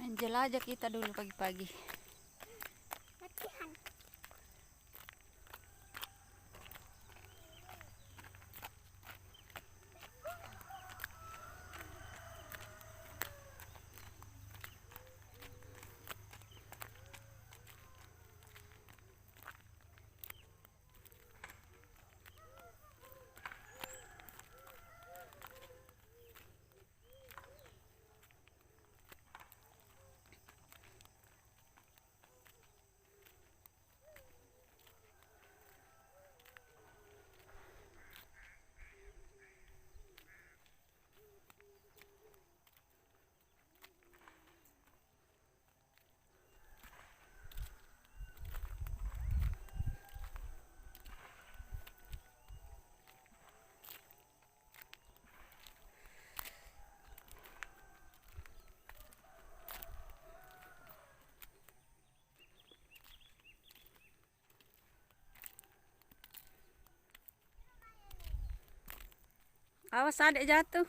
Main jelajah kita dulu pagi-pagi. Latihan. Awas adik jatuh.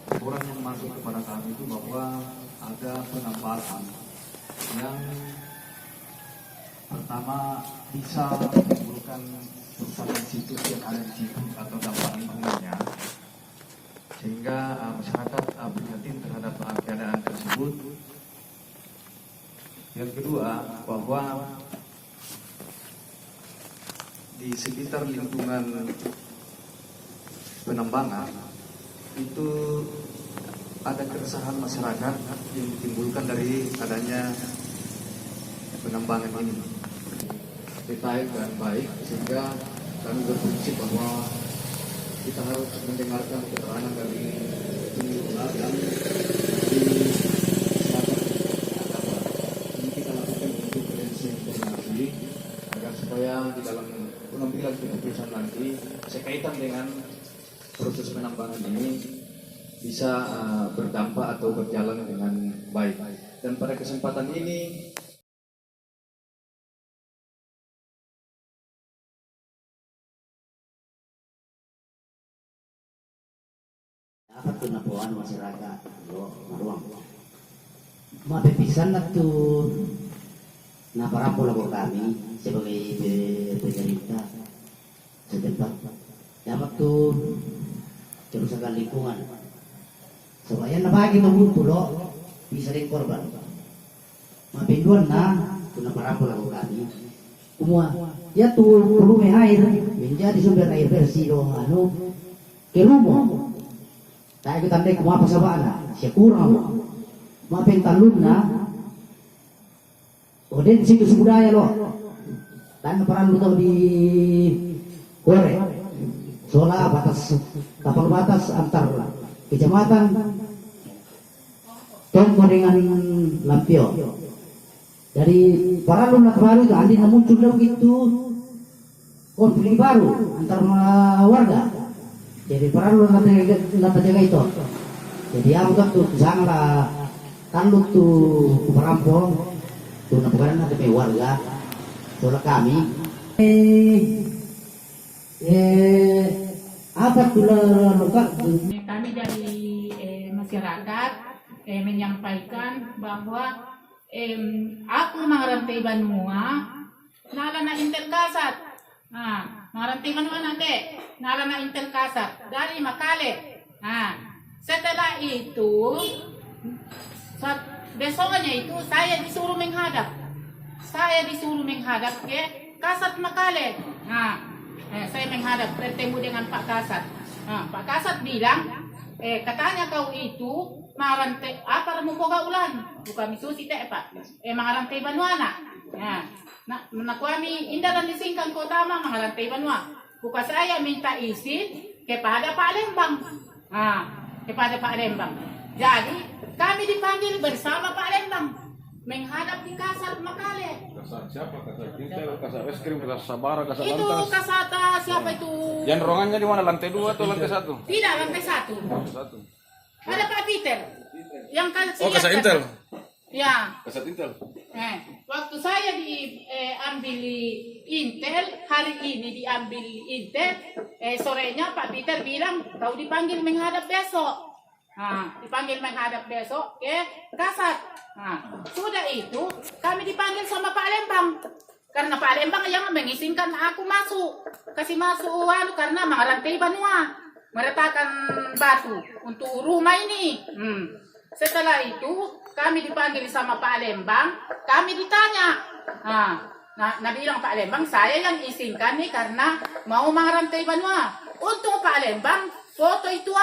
Laporan yang masuk kepada kami itu bahwa ada penambahan yang pertama bisa menimbulkan kerusakan situs yang ada di situ atau dampak lingkungannya, sehingga masyarakat prihatin terhadap keadaan tersebut. Yang kedua, bahwa di sekitar lingkungan penambangan itu ada keresahan masyarakat yang ditimbulkan dari adanya penambangan ini. Detail dan baik, sehingga kami berprinsip bahwa kita harus mendengarkan keterangan dari pengelola dan ini kita lakukan untuk prevensi informasi agar supaya di dalam pengambilan keputusan nanti sekaitan dengan proses penambangan ini bisa berdampak atau berjalan dengan baik. Dan pada kesempatan ini apa tuh napuan masyarakat lo maruang mapepisan tu na para lagu kami sebagai pemerintah setempat dapat tuh kerusakan lingkungan supaya nabagi mabuto lo bisa rin korban mapinduan na tuna para lagu kami semua ya tuh volume air menjadi sumber air bersih lo ano kerumo tayo kita tandai kumapa sa bana siya kurang mapintalun na o din situ budaya lo dan peran lo di Kore soalnya batas kapal batas antar kecamatan Tongko dengan Lampio. Dari para lunak baru itu andi muncul begitu konflik baru antar warga. Jadi para lunak jaga itu. Jadi aku tuh sangatlah tanduk tuh perampok tuh bukan ada warga soal kami apa tuh luka kami dari masyarakat menyampaikan bahwa aku mengarantai Banua nala na Intel Kasat mengarantai Banua nanti nala na Intel Kasat dari Makale. Setelah itu besoknya itu saya disuruh menghadap ke Kasat Makale. Saya menghadap bertemu dengan Pak Kasat. Pak Kasat bilang, katanya kau itu marantai apa mo boga ulan, bukan misusi te Pak. Marantai Banua na. Nakuami indaran disingkang ko tama marantai Banua. Buka saya minta izin kepada Pak Lembang. Kepada Pak Lembang. Jadi kami dipanggil bersama Pak Lembang menghadap di Kasat Makale. Kasat siapa? Kasat Intel, Kasat Reskrim, Kasat Sabara, Kasat Itu Lantas. Kasat siapa itu? Yang ruangannya di mana? Lantai 2 atau lantai 1? Tidak, lantai 1. Satu. Ada Pak Peter. Yang Oh, Kasat Intel. Ya. Kasat Intel. Waktu saya diambil Intel, hari ini diambil Intel, sorenya Pak Peter bilang kau dipanggil menghadap besok. Dipanggil menghadap besok ke Kasat. Sudah itu kami dipanggil sama Pak Lembang. Karena Pak Lembang yang mengizinkan aku masuk. Kasih masuk karena mengarantai Banua. Meretakan batu untuk rumah ini. Setelah itu kami dipanggil sama Pak Lembang, kami ditanya. Nah bilang Pak Lembang, saya yang izinkan nih karena mau mengarantai Banua. Untuk Pak Lembang, foto itu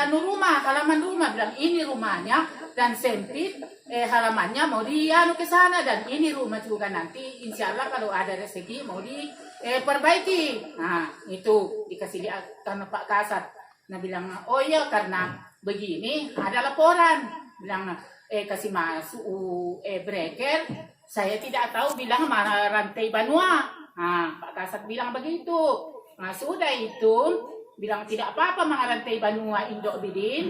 rumah, halaman rumah, bilang ini rumahnya dan sempit, halamannya mau ke sana dan ini rumah juga nanti insya Allah kalau ada rezeki mau perbaiki. Itu dikasih lihat karena Pak Kasat. Nah bilang, oh iya karena begini ada laporan, bilang kasih masuk breaker, saya tidak tahu bilang mana rantai Banua. Pak Kasat bilang begitu. Sudah itu bilang tidak apa-apa mengarantai Banua Indok Bidin,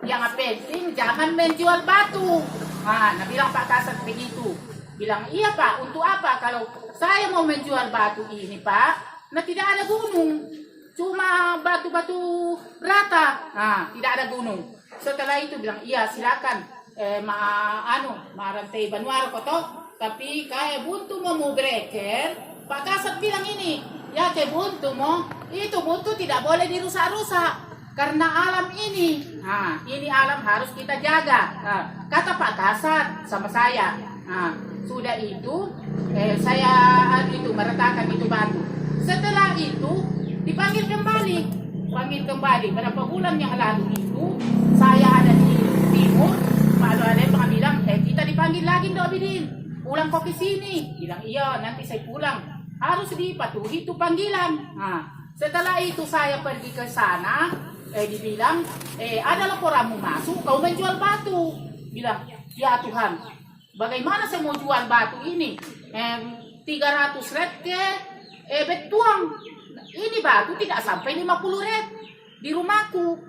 yang penting jangan menjual batu. Nah bilang Pak Kasat begitu. Bilang iya Pak, untuk apa kalau saya mau menjual batu ini Pak? Nah tidak ada gunung, cuma batu-batu rata. Tidak ada gunung. Setelah itu bilang iya silakan marantai Banua koto, tapi kayak buntu mau breaker. Pak Kasat bilang ini, ya kayak buntu itu buntu tidak boleh dirusak-rusak karena alam ini. Ini alam harus kita jaga. Kata Pak Kasat sama saya. Sudah itu saya meretakan itu batu. Setelah itu dipanggil kembali. Berapa bulan yang lalu itu saya ada di timur. Pak Lembang bilang, kita dipanggil lagi Ndok Bidin. Pulang kok ke sini. Bilang iya nanti saya pulang. Harus dipatuhi itu panggilan. Setelah itu saya pergi ke sana, dibilang, ada laporanmu masuk, kau menjual batu. Bilang, ya Tuhan, bagaimana saya mau jual batu ini? 300 red ke betuang. Ini batu tidak sampai 50 red di rumahku.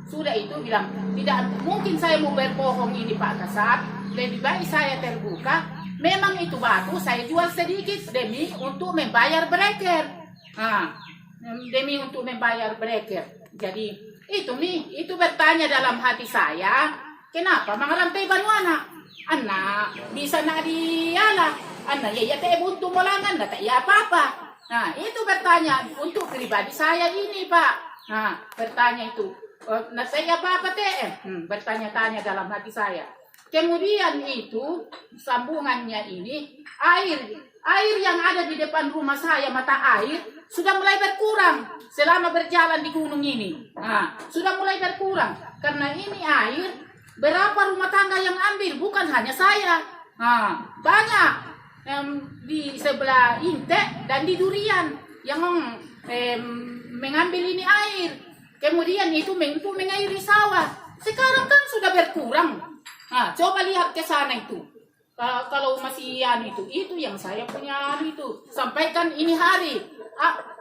Sudah itu bilang, tidak mungkin saya mau berbohong ini Pak Kasat. Lebih baik saya terbuka. Memang itu batu saya jual sedikit demi untuk membayar breaker. Jadi itu bertanya dalam hati saya, kenapa mengarantai Banua anak bisa nak dialah, anak ya teh buntu molangan, tak ya apa-apa. Itu bertanya untuk pribadi saya ini Pak. Bertanya itu, saya apa-apa teh? Bertanya-tanya dalam hati saya. Kemudian itu sambungannya ini air yang ada di depan rumah saya, mata air sudah mulai berkurang selama berjalan di gunung ini. Sudah mulai berkurang karena ini air berapa rumah tangga yang ambil, bukan hanya saya. Banyak di sebelah Inte dan di Durian yang mengambil ini air Kemudian itu mengairi sawah. Sekarang kan sudah berkurang. Nah, coba lihat ke sana itu. Kalau masih itu yang saya punya itu. Sampaikan ini hari.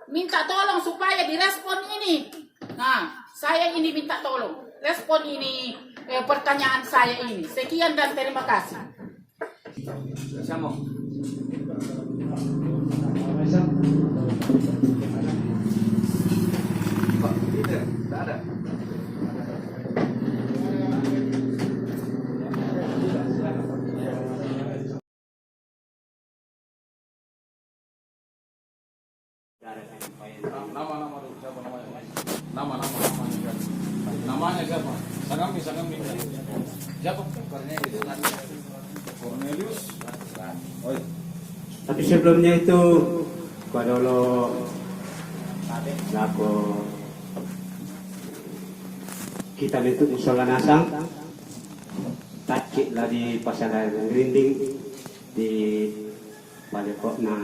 Minta tolong supaya direspon ini. Nah, saya ini minta tolong. Respon ini pertanyaan saya ini. Sekian dan terima kasih. Sama. Pak, tidak ada. Nama dulu siapa namanya? Namanya siapa? Namanya siapa? Sagami. Siapa? Cornelius. Oh, Tapi sebelumnya itu Badolo Lako kita bentuk musola nasang takik lah di pasar Grinding di Balekok na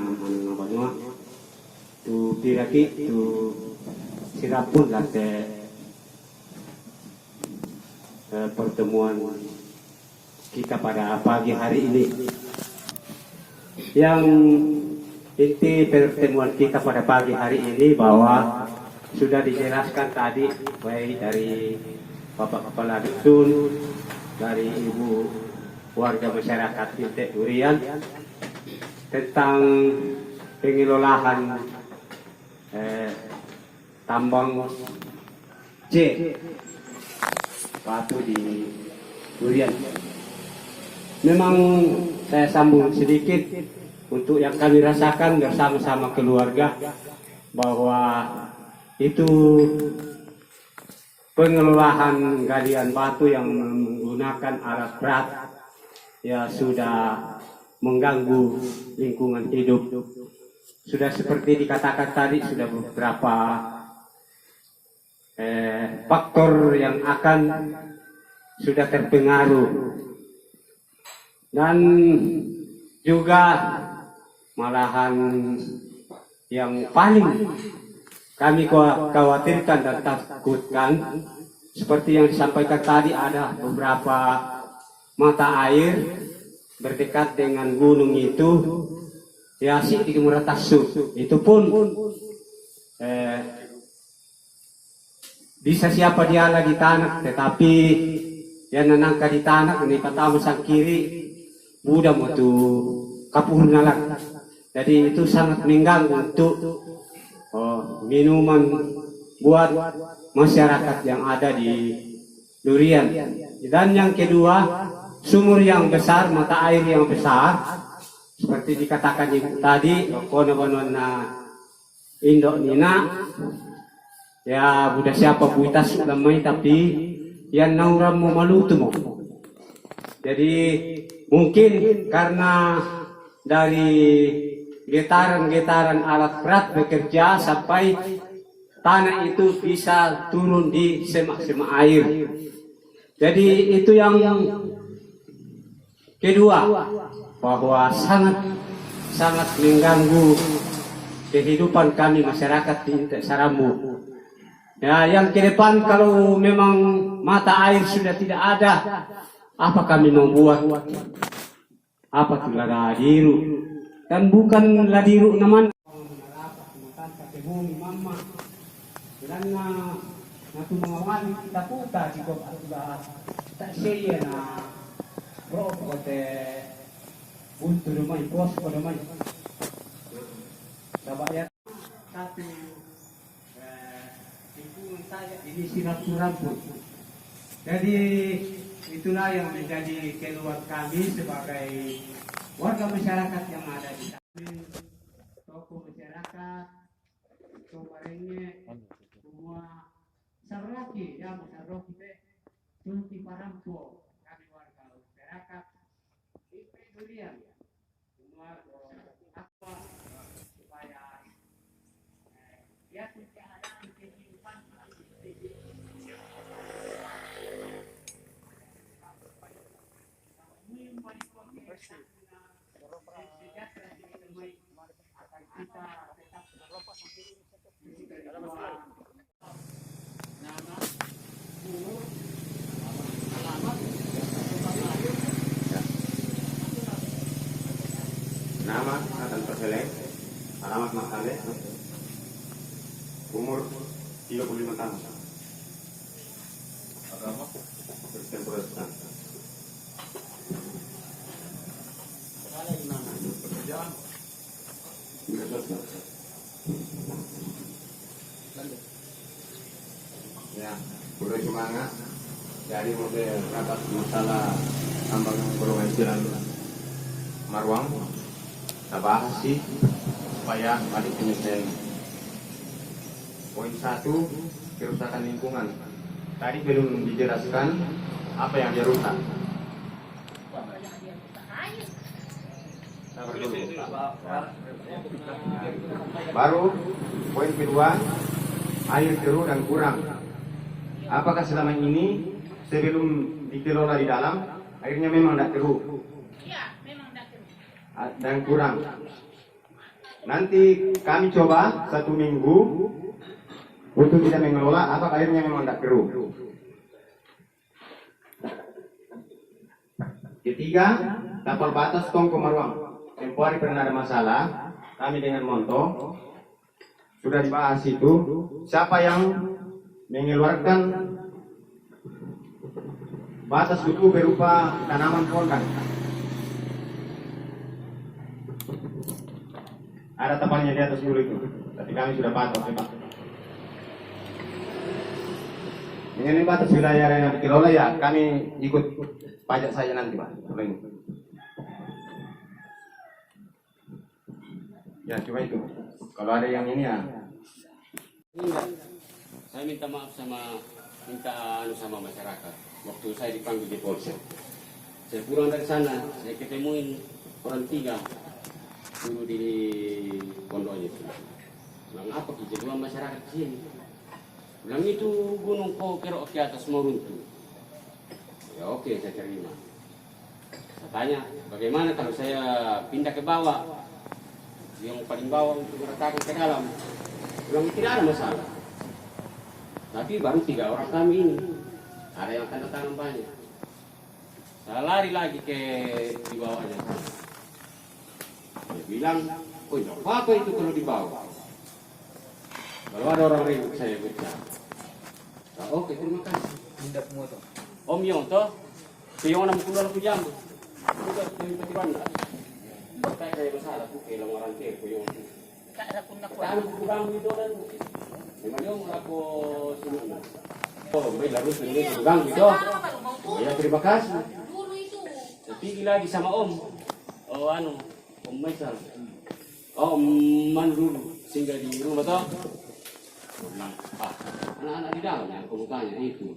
Banua tu piraki tu sirapun lah pertemuan kita pada pagi hari ini. Yang inti pertemuan kita pada pagi hari ini bahwa sudah dijelaskan tadi baik dari Bapak Kepala Dusun, dari Ibu warga masyarakat Intek Durian tentang pengelolaan tambang C batu di Durian. Memang saya sambung sedikit untuk yang kami rasakan bersama-sama keluarga bahwa itu pengelolaan galian batu yang menggunakan alat berat ya sudah mengganggu lingkungan hidup. Sudah seperti dikatakan tadi sudah beberapa faktor yang akan sudah terpengaruh. Dan juga malahan yang paling kami khawatirkan dan takutkan seperti yang disampaikan tadi ada beberapa mata air berdekat dengan gunung itu ya di Muratasu itu pun bisa siapa dia lagi tanah tetapi yang nanangka di tanah ini pertama sang kiri mudah mutu kapuh nalang. Jadi itu sangat mengganggu untuk minuman buat masyarakat yang ada di Durian. Dan yang kedua, sumur yang besar, mata air yang besar, seperti dikatakan ibu tadi, kono-kono na indok nina, ya budak siapa buitas lamai tapi yang nauram mo maluto mo. Jadi mungkin karena dari getaran-getaran alat berat bekerja sampai tanah itu bisa turun di semak-semak air. Jadi itu yang kedua, bahwa sangat mengganggu kehidupan kami masyarakat di Intek Sarambu. Ya, yang ke depan kalau memang mata air sudah tidak ada, apa kami mau buat? Apa itu ladiru? Dan bukan ladiru naman. Dan natu mawali kita puta jika sudah tak saya na bro kote buntu rumah pos ko rumah. Dapat ya satu lingkungan saya ini sirat-sirat. Jadi itulah yang menjadi keluhan kami sebagai warga masyarakat yang ada di sini, tokoh masyarakat, kemarinnya semua Saroki, ya Saroki teh, Sunti Parampo, kami warga masyarakat di Durian, semua apa supaya ya tidak ada kehidupan umur 35 tahun. Agama? Kristen Protestan. Pekerjaan? Ya, udah semangat. Jadi mau rapat masalah tambang golongan jalan Marwang. Kita bahas sih supaya balik penyelesaian. Poin 1, kerusakan lingkungan. Tadi belum dijelaskan apa yang dia rusak. Sabar dulu. Baru poin kedua, air keruh dan kurang. Apakah selama ini sebelum dikelola di dalam airnya memang tidak keruh? Iya, memang tidak keruh. Dan kurang. Nanti kami coba 1 minggu untuk kita mengelola apakah airnya memang tidak keruh. Ketiga, tapal batas Tongko Marwang. Tempoh hari pernah ada masalah, kami dengan Monto sudah dibahas itu. Siapa yang mengeluarkan batas itu berupa tanaman pondan? Ada tapalnya di atas dulu itu, tapi kami sudah patok. Mengenai batas wilayah yang dikelola ya kami ikut pajak saja nanti Pak. Ya cuma itu. Kalau ada yang ini ya. Enggak. Saya minta maaf sama masyarakat. Waktu saya dipanggil di polsek, saya pulang dari sana, saya ketemuin orang 3 dulu di pondoknya itu. Bilang apa kejadian masyarakat di sini? Bilang itu gunung kok kerok ke atas mau runtuh. Ya oke, saya terima. Saya tanya, bagaimana kalau saya pindah ke bawah? Yang paling bawah untuk meratakan ke dalam. Bilang tidak ada masalah. Tapi baru 3 orang kami ini. Ada yang tanda tangan banyak. Saya lari lagi ke di bawahnya. Dia bilang, oh tidak apa-apa itu kalau di bawah. Kalau ada orang ribut saya bicara. Nah, oke, terima kasih. Om Yonto, kayong 60 jam. Sudah kami Bakit kayo masalah po kailang warante po yung Kano po kami dito na Memang yung ako sinunod. Oh, may laro sinunod gang dito. Kaya terima kasih. Tigil lagi sama Om. Oh ano, Om Maisal. Oh, Om Manlulu. Sehingga di rumah to. Anak-anak di dalam yang kumukanya itu.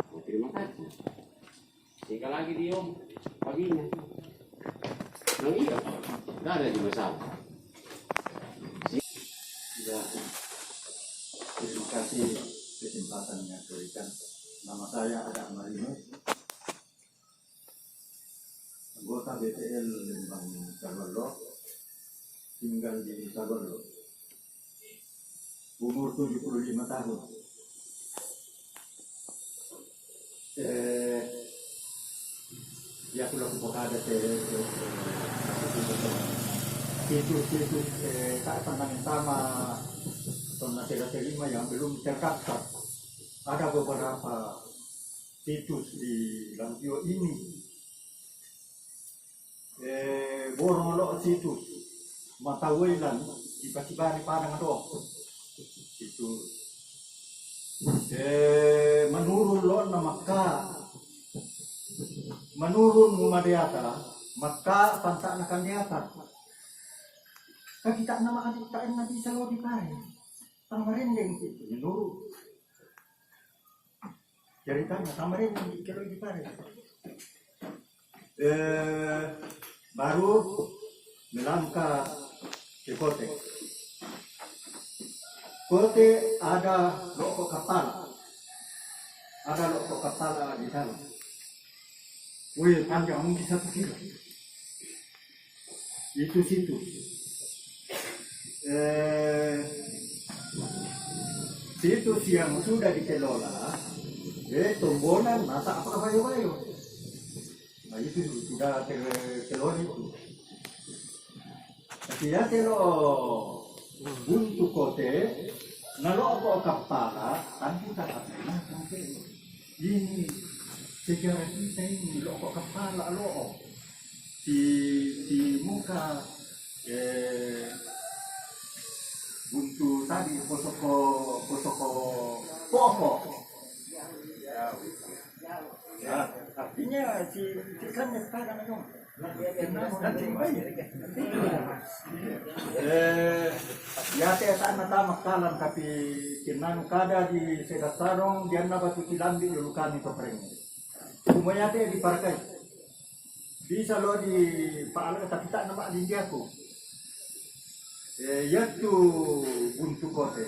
Oh, terima kasih. Sehingga lagi di Om paginya. Nang iya, tidak ada di masalah. Ya, terima kasih kesempatan yang diberikan. Nama saya Ada Marinus, anggota BPL Lembang Sagorlo, tinggal di Sagorlo, umur 75 tahun. Ya sudah kepada situs keadaan sama zona terima yang belum terdaftar. Ada beberapa situs di Lampio ini. Boronglo situs Matawilan di Pasibari Padang Adok. Itu menurun lo maka menurun Mumadiata maka pantak akan di atas. Kita nama adik tak enak bisa lo dipare. Tamarendeng itu menurun. Ceritanya tamarendeng kalau dipare. Baru melangkah ke kote. Kote ada loko kepala. Ada loko kepala di sana. Wih, panjang mungkin 1 kilo. Itu situ. Situs yang sudah dikelola, tombonan, masa apa bayo-bayo. Nah itu sudah terkelola itu. Tapi ya kalau untuk kote, naloko kapala, tanti takapena, sampai ini sejarah kita ini loko kapala loko di muka buntu tadi posoko pokok. Ya, artinya si kan sekarang itu ya saya tak tamak kalam tapi kinan kada di sedasarong dia na batu tilambi lukan itu preng. Semuanya teh dipakai. Bisa lo di paal tapi tak nama di dia ko. Yaitu buntu kote.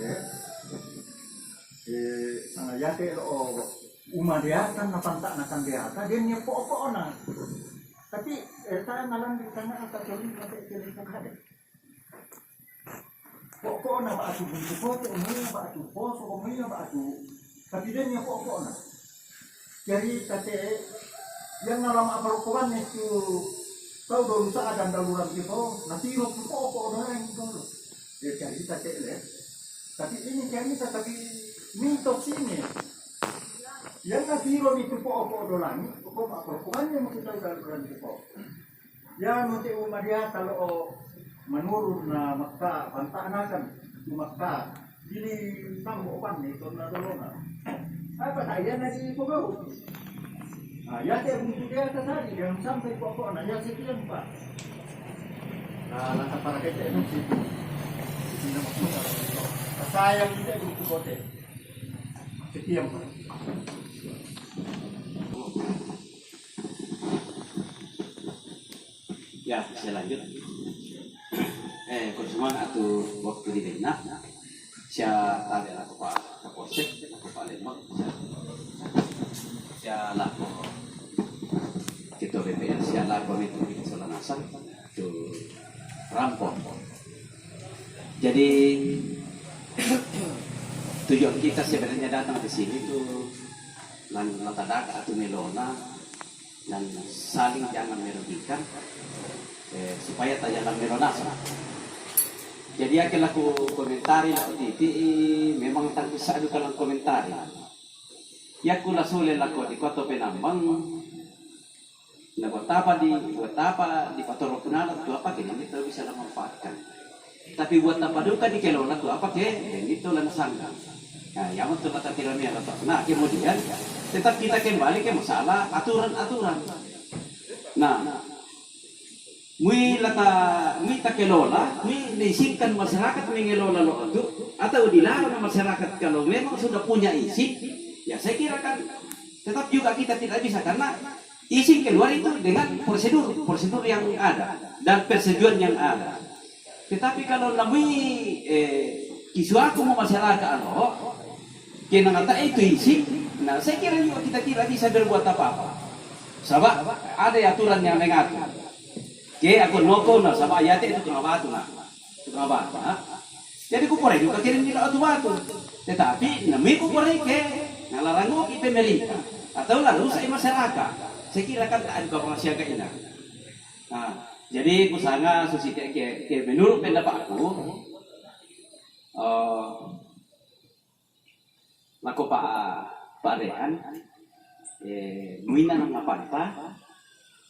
Ya teh lo umah dia kan napantak nakan dia dia nya pokok na. Tapi saya nalang di sana atau jadi jadi ada. Pokok na batu buntu kote, umumnya batu pos, umumnya batu. Tapi dia nya pokok na. Jadi kate yang dalam apa-apaan itu tahu dulu saat dan daluran itu nanti lo pokok orang itu lo. Dia cari kate le. Tapi ini cari tapi mitos ini. Yang nasi lo itu pokok dolang, pokok apa-apaan yang kita udah daluran itu. Ya nanti umar dia kalau menurut na Makkah pantanakan di Makkah jadi tambokan nih karena dolongan. Apa saya nasi pokok? Nah, ya dia mungkin dia tadi yang sampai pokoknya ya sekian Pak. Nah, langkah para kita itu situ. Ini maksudnya saya tidak butuh kote. Sekian Pak. Ya, saya lanjut. Kursuman atau waktu di Bena, saya tanya aku Pak Kapolsek, aku Pak Lembang, saya laku Ketua BPR, saya laku itu di Solanasan, itu rampok. Jadi tujuan kita sebenarnya datang ke sini itu lantadak atau melona dan saling jangan merugikan supaya tak jangan melonasa. Jadi akan aku komentari lah di memang tak bisa ada kalau komentari. Ya aku langsung lelako di kota Penambang. Nah buat apa di Patorok Kunala tu apa kini kita bisa memanfaatkan. Tapi buat apa duka di Kelola tu apa ke? Itu lah sangka. Nah yang itu kata kilometer atau. Nah kemudian tetap kita kembali ke masalah aturan-aturan. Nah mui tak kelola, mui diizinkan masyarakat mengelola lo itu atau dilarang masyarakat kalau memang sudah punya izin, ya saya kira kan tetap juga kita tidak bisa karena izin keluar itu dengan prosedur yang ada dan persetujuan yang ada. Tetapi kalau namui kisuaku mau masyarakat lo, kena kata itu izin, nah saya kira juga kita tidak bisa berbuat apa-apa. Sebab ada aturan yang mengatur. Aku noko na sama ayat itu kena batu na, jadi ku pore juga kirim kita batu. Tetapi nami ku pore ke ngalarang mo pemerintah atau lalu saya masyarakat. Saya kira kan ada kapasitas ini. Nah, jadi ku sanga susi ke menurut pendapatku, laku Pak Rehan, muina nama pantai.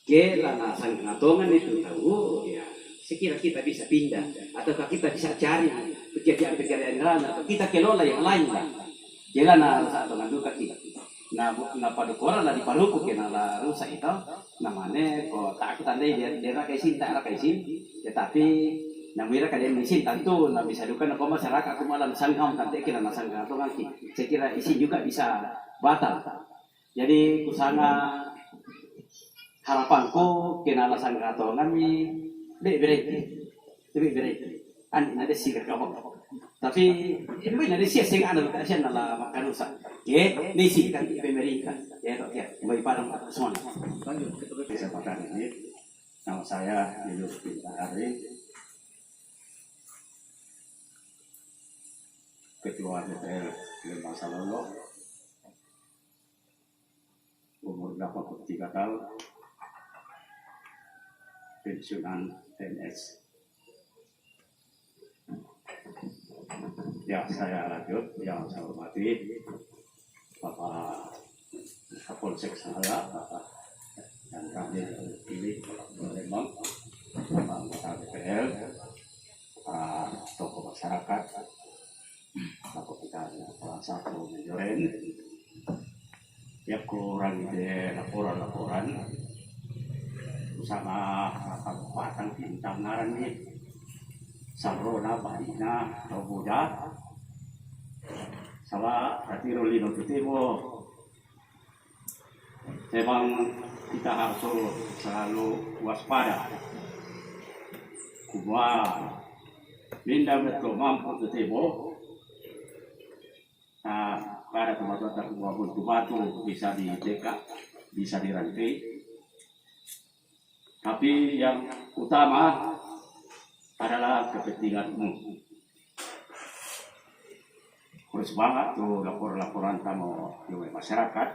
Karena sangatongan itu tahu, ya, sekira kita bisa pindah, atau kita bisa cari pekerjaan-pekerjaan lain, atau kita kelola yang lain lah. Jalan saat mengadukan kita. Nah pada koran lah di paruku kena lah rusak itu, namanya kok tak tandai dia rakaisin tak rakaisin, tetapi namanya kalian isin tentu, nah bisa dukan apa masyarakat aku malam sanggam nanti kira sanggam atau nanti, saya kira isin juga bisa batal. Jadi kusana harapanku kena alasan katongan ni lebih berarti ada sih kamu tapi itu ada sih yang ada kasi nala makan rusak ni sih kan pemerintah ya baik parang semua kesempatan ini nama saya Yusuf Hari Ketua DPR Lembang Salolo umur 83 tahun pensiunan PNS. Ya, saya lanjut. Yang saya hormati Bapak Kapolsek saya, Bapak dan kami pilih Lembang, Bapak anggota DPR, tokoh masyarakat, Bapak kita salah satu menjoren, tiap kurang ide laporan-laporan bersama kabupaten Bintang Ngaran ini, Sarona, Bahina, Robuda, sama Ratiro Lino Tutimo. Memang kita harus selalu waspada. Kumua minda betul mampu Tutimo. Nah, pada teman-teman kumua batu bisa didekat, bisa dirantai. Tapi yang utama adalah kepentinganmu. Harus banget tuh laporan kamu di masyarakat.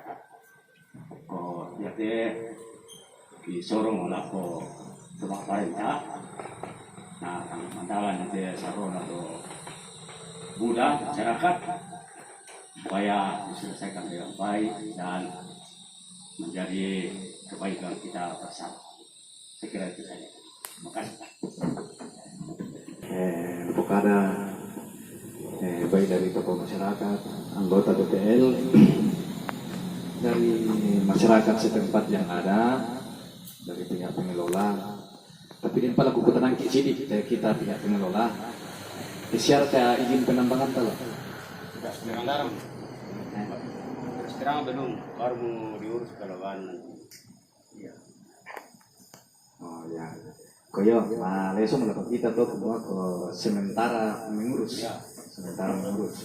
Kok dia disorong oleh tempat perintah. Nah, mandalan nanti sarona atau Buddha masyarakat supaya diselesaikan dengan baik dan menjadi kebaikan kita bersama. Saya kira itu saja. Terima kasih. Kepada baik dari tokoh masyarakat, anggota DPL, dari masyarakat setempat yang ada, dari pihak pengelola. Tapi ini pada kuku tenang sini kita pihak pengelola. Syarat izin penambangan kalau Dengan dalam. Sekarang belum, baru mau diurus kelawan nanti. Iya. oh ya, koyo, leso melakukan kita tuh semua ke sementara mengurus, sementara mengurus.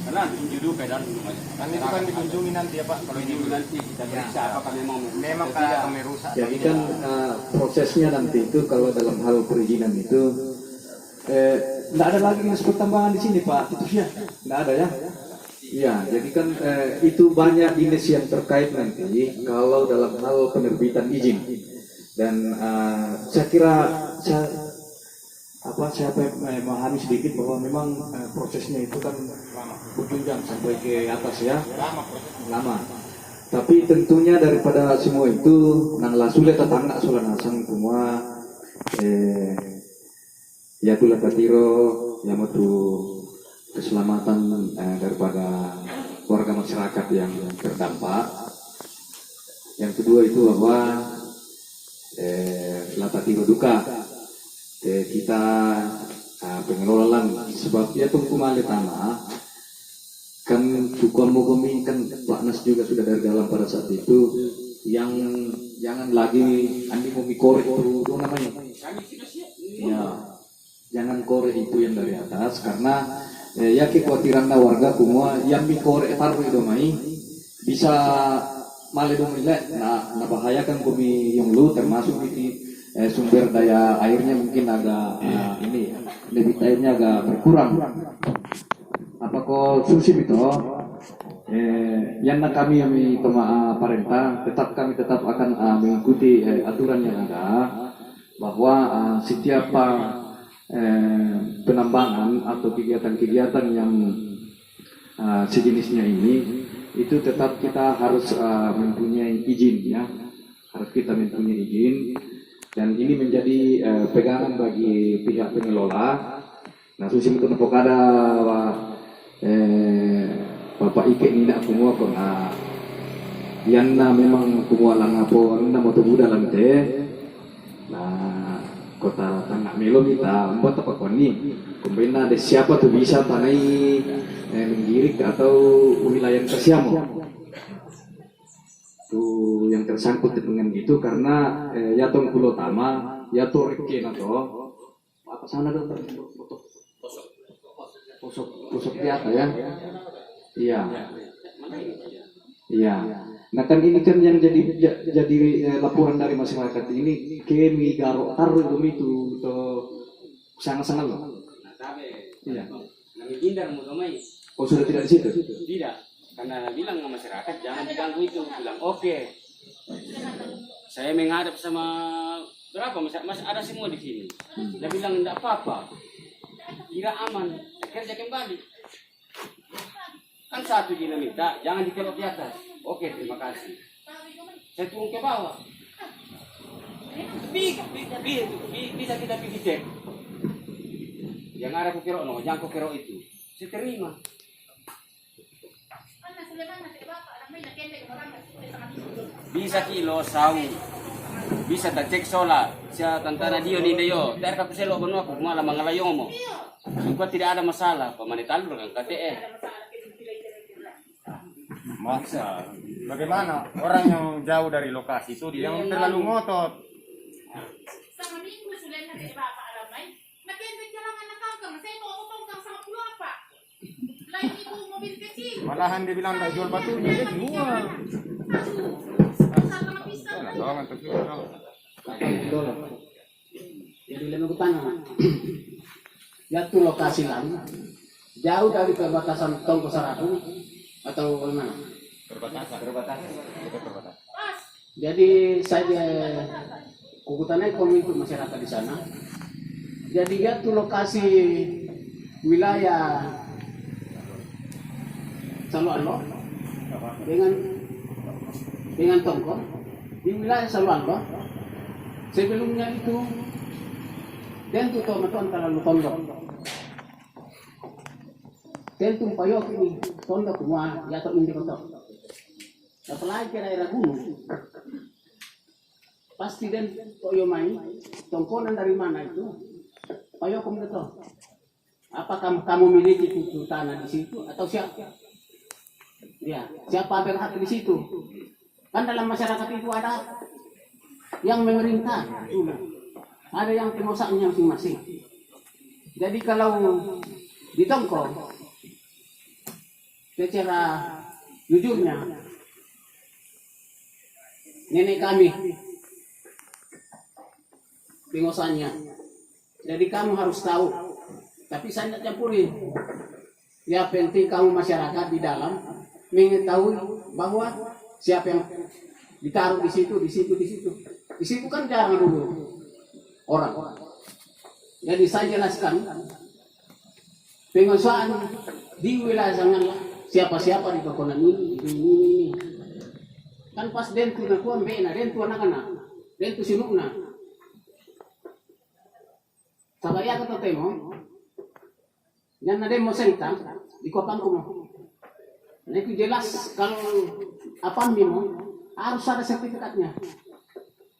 Karena judul keadaan kan itu kan dikunjungi nanti ya Pak. Kalau ini nanti kita periksa apakah memang kami rusak. Jadi kan prosesnya nanti itu kalau dalam hal perizinan itu tidak ada lagi dinas pertambangan di sini Pak, itu ya, tidak ada ya. Iya, jadi kan itu banyak dinas yang terkait nanti kalau dalam hal penerbitan izin. Dan saya kira saya memahami sedikit bahwa memang prosesnya itu kan berjenjang sampai ke atas ya, lama. Tapi tentunya daripada semua itu nanglah sulit tetangga sulan asang semua ya tulah katiro yang mau keselamatan daripada warga masyarakat yang terdampak. Yang kedua itu bahwa latatiru duka kita pengelolaan sebab ya tunggu mali tanah kan tukang mogomi kan Platnas juga sudah dari dalam pada saat itu yang jangan lagi andi mau mikore itu namanya ya jangan korek itu yang dari atas karena ya kekhawatiran warga semua yang mikore taruh itu mai bisa malah domilek nah bahayakan bumi yang lu termasuk di sumber daya airnya mungkin agak ini debit airnya agak berkurang. Apa kok susim itu? Yang kami pemerintah kami tetap akan mengikuti aturan yang ada bahwa setiap penambangan atau kegiatan-kegiatan yang sejenisnya ini itu tetap kita harus mempunyai izin ya, harus kita mempunyai izin. Dan ini menjadi pegangan bagi pihak pengelola. Nah, susim itu ada Bapak Ike Nina kumua kona yanna memang kumua langapo anda mau tubuh dalam teh. Nah, kota Tangak Melo kita membuat apa koni kumbena ada siapa tuh bisa tanai menggirik atau wilayah kesiamo. Tuh yang tersangkut dengan gitu karena ya tong pulau tama ya tuh reken atau apa sana tuh posok di atas ya iya nah kan ini kan yang jadi laporan dari masyarakat ini kemi garo taruh itu sangat loh iya sudah tidak di situ tidak. Karena bilang sama masyarakat jangan diganggu itu, bilang oke. Saya menghadap sama Kenapa? Mas ada semua di sini. Dia bilang enggak apa-apa. Kira aman. Kerja kembali. Kan satu dia minta, jangan dikerok di atas. Oke, terima kasih. Saya turun ke bawah. Bisa kita pergi cek. Yang ada aku kerok, no, jangan aku kerok itu. Saya terima. Bisa kilo sawu. Bisa tak cek sola. Saya tantana dio ni dio. Ter aku selo beno aku malah mangalayong mo. Supaya tidak ada masalah. Pemanitan dengan KTE. Maksa. Bagaimana orang yang jauh dari lokasi itu dia yang terlalu ngotot. Sama minggu sudah nanti bapak ramai. Makin jalan anak kangkang. Saya mau tongkang sama puluh apa? Lain itu mobil kecil. Malahan dia bilang tak jual batunya, dia jual. Sama pisang. Jangan terjual. Jadi lebih utama. Jatuh lokasi lain jauh dari perbatasan Tongko Sarapung atau mana? Perbatasan. Jadi saya kukutannya komunitas masyarakat di sana. Jadi jatuh lokasi wilayah Salualo dengan Tongko di wilayah Salualo. Sebelumnya itu dan tu tomaton terlalu tondok. Tentu payok ini tondok semua jatuh indi kotor. Apalagi ke daerah gunung. Pasti dan toyo main tongkonan dari mana itu? Payok kamu betul. Apakah kamu miliki itu tanah di situ atau siapa? Ya, siapa berhak di situ? Kan dalam masyarakat itu ada yang memerintah. Ada yang penguasanya masing-masing. Jadi kalau di Tongko, secara jujurnya, nenek kami penguasanya. Jadi kamu harus tahu. Tapi saya tidak campurin. Ya penting kamu masyarakat di dalam mengetahui bahwa siapa yang ditaruh di situ, di situ, di situ. Di situ kan jarang dulu orang. Jadi saya jelaskan penguasaan di wilayah sana siapa-siapa di tokonan ini. Kan pas dentu na kuan bena, dentu anak-anak, dentu sinukna. Sabaya kata temo, yang ada mau sentang di kopang kumo. Nah itu jelas kalau apa mimo harus ada sertifikatnya.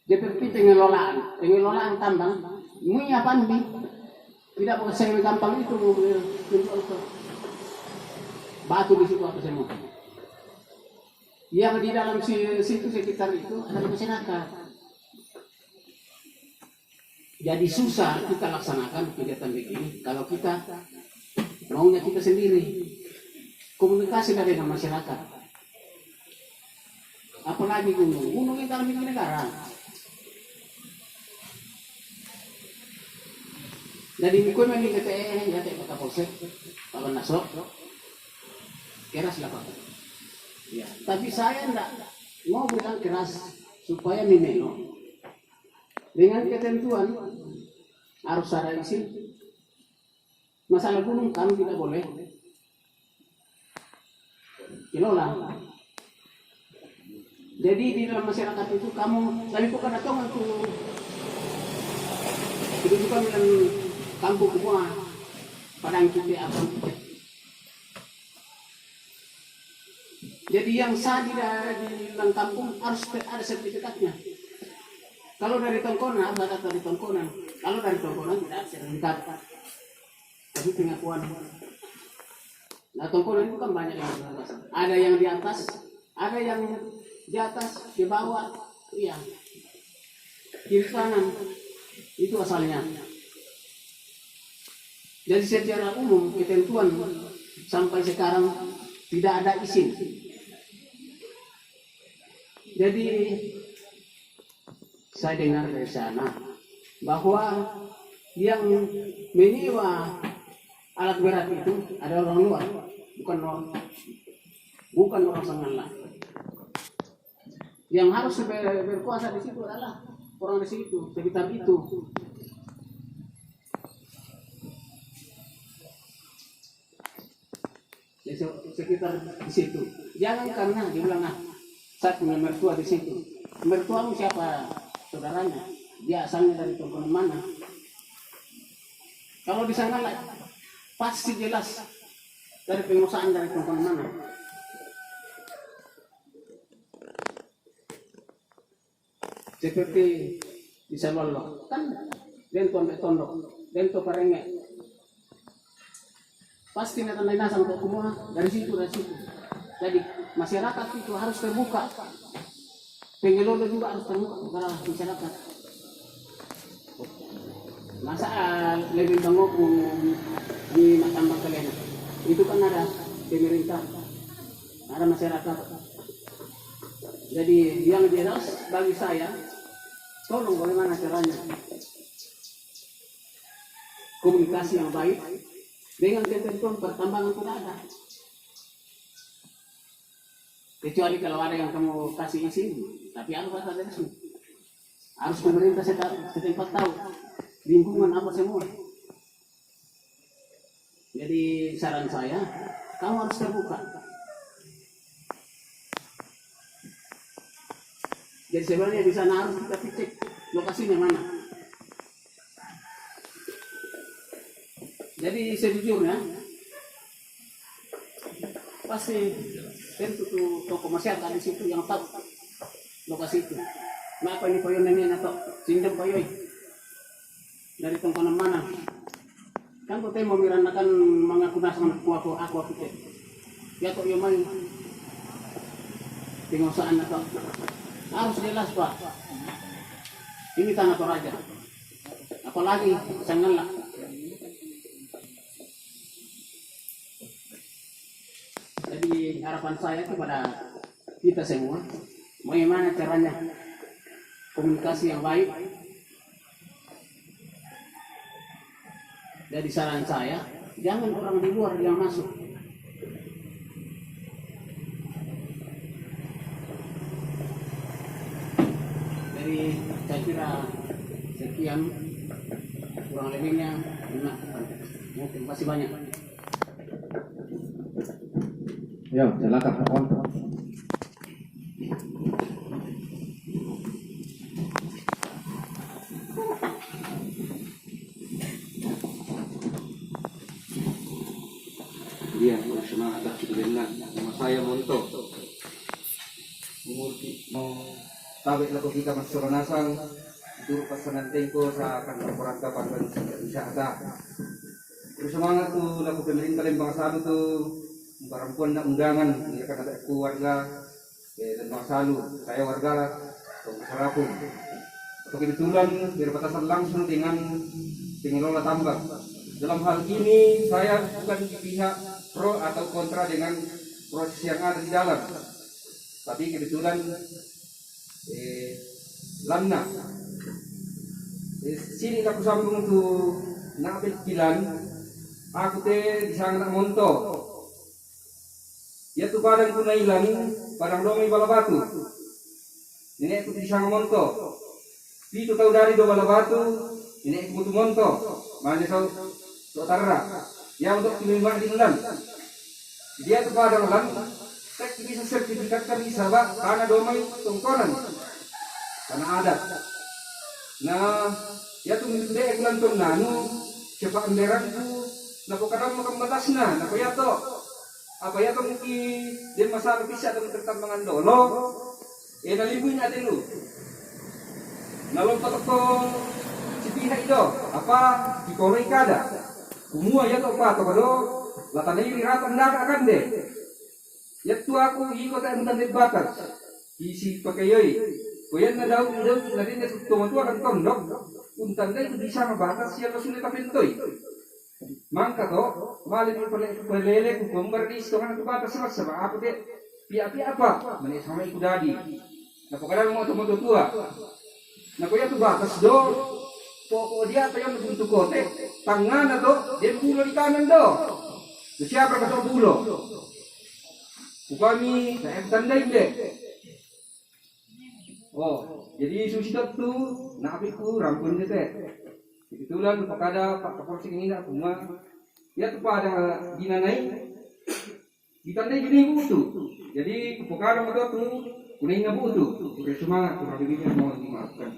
Seperti pengelolaan tambang, mui apa nih? Tidak boleh saya gampang itu batu di situ apa semua. Yang di dalam situ sekitar itu ada masyarakat. Jadi susah kita laksanakan kegiatan begini kalau kita maunya kita sendiri komunikasi dengan masyarakat. Apalagi gunung itu dalam negara. Jadi ko man ni KTE ya te Kapolsek Paman Nasrok keras lah Pak. Ya, tapi saya enggak mau bilang keras supaya mimelo. Dengan ketentuan harus ada izin. Masalah gunung kami tidak boleh kelola. Jadi di dalam masyarakat itu kamu tadi kok ada tong untuk kedudukan dengan kampung semua padang kita apa. Jadi yang sah di dalam kampung harus ada sertifikatnya. Kalau dari tongkonan harus ada dari tongkonan. Kalau dari tongkonan tidak ada sertifikat. Tapi pengakuan. Nah tongkonan itu kan banyak yang berbeda. Ada yang di atas, ada yang di atas, di bawah, iya. Kiri kanan itu asalnya. Jadi secara umum ketentuan sampai sekarang tidak ada izin. Jadi saya dengar dari sana bahwa yang menyewa alat berat itu ada orang luar, bukan orang Sanggala. Yang harus berkuasa di situ adalah orang di situ, sekitar itu. Ya, sekitar di situ. Jangan karena dia bilang, nah, saya punya mertua di situ. Mertuamu siapa saudaranya? Dia asalnya dari tongkrongan mana? Kalau di sana lah, pasti jelas dari pengusahaan dari tongkrongan mana. Seperti di Salolo, kan dento ambek tondok, dento parenge. Pasti nasa untuk semua dari situ. Jadi masyarakat itu harus terbuka. Pengelola juga harus terbuka kepada masyarakat. Masa lebih bangun di tambang kalian itu kan ada pemerintah, ada masyarakat. Jadi yang jelas bagi saya, tolong bagaimana caranya komunikasi yang baik dengan ketentuan pertambangan tidak ada. Kecuali kalau ada yang kamu kasih izin, tapi harus ada resmi. Harus pemerintah setempat tahu lingkungan apa semua. Jadi saran saya, kamu harus terbuka. Jadi sebenarnya di sana harus kita cek lokasinya mana. Jadi sejujurnya pasti tentu tuh toko masyarakat di situ yang tahu lokasi itu. Kenapa ini poyon ini atau sindem poyon dari tongkonan mana? Kan kau mau miranakan mengaku nasan aku pikir. Ya kok yang main pengusahaan atau harus jelas Pak. Ini tanah Toraja. Apalagi sangatlah. Jadi harapan saya kepada kita semua, bagaimana caranya komunikasi yang baik. Jadi saran saya, jangan orang di luar yang masuk. Jadi saya kira sekian kurang lebihnya. Mungkin masih banyak. Ya, silakan mohon. Iya, semangat alhamdulillah. Nama saya Monto. Mau tawid lagu kita masuk nasang turut pasangan tengko sa akan korporat kapan bisa ada. Bersemangat tuh lagu pemerintah Lembang Salu tuh perempuan nak undangan dia kan ada keluarga Lembang Salu. Saya warga Sarapu. Atau kebetulan berbatasan langsung dengan pengelola tambang. Dalam hal ini saya bukan di pihak pro atau kontra dengan proses yang ada di dalam. Tapi kebetulan Lamna sini aku sambung untuk nak pikiran aku di sana nak monto ya tu padang kuna ilang padang domi bala batu ini aku di sana monto itu tahu dari do bala batu ini aku butuh monto mana so tarra ya untuk timimba di ulan dia tu padang lan tak bisa sertifikat kan bisa ba karena domai tongkonan karena adat. Nah, ya tuh mende bulan tuh nanu siapa emberan tuh napo kadang makam batas na napo ya to apa ya to mungkin dia masalah bisa dalam pertambangan dolo nalibuin natin lu nalompat ko si pihak itu apa di korek kada semua ya to pa to kado latana iri ratan daga kan deh ya tuh aku ikut yang menandai batas isi pakai yoi kuyan na daw natin na tuwa kan tondok untan na bisa mabatas siya sulit pa pintoy mangka to malin yung palele kung kumbaris to nga batas sa mga apo de pia apa manis sama iku dadi napakala mo tua nakuya to batas do poko dia pa yung nabunto kote tangan na to dia pulo di kanan do siya pa ka pulo kami sa tanda hindi. Oh, jadi susah tuh, nabi ku rampun deh. Kebetulan kepada Pak Kapolsek ini nak rumah, dia tuh pada dinanai, ditandai gini butuh. Jadi kepada mereka tuh kuningnya butuh. Oke, semangat, kurang lebihnya mohon dimaafkan.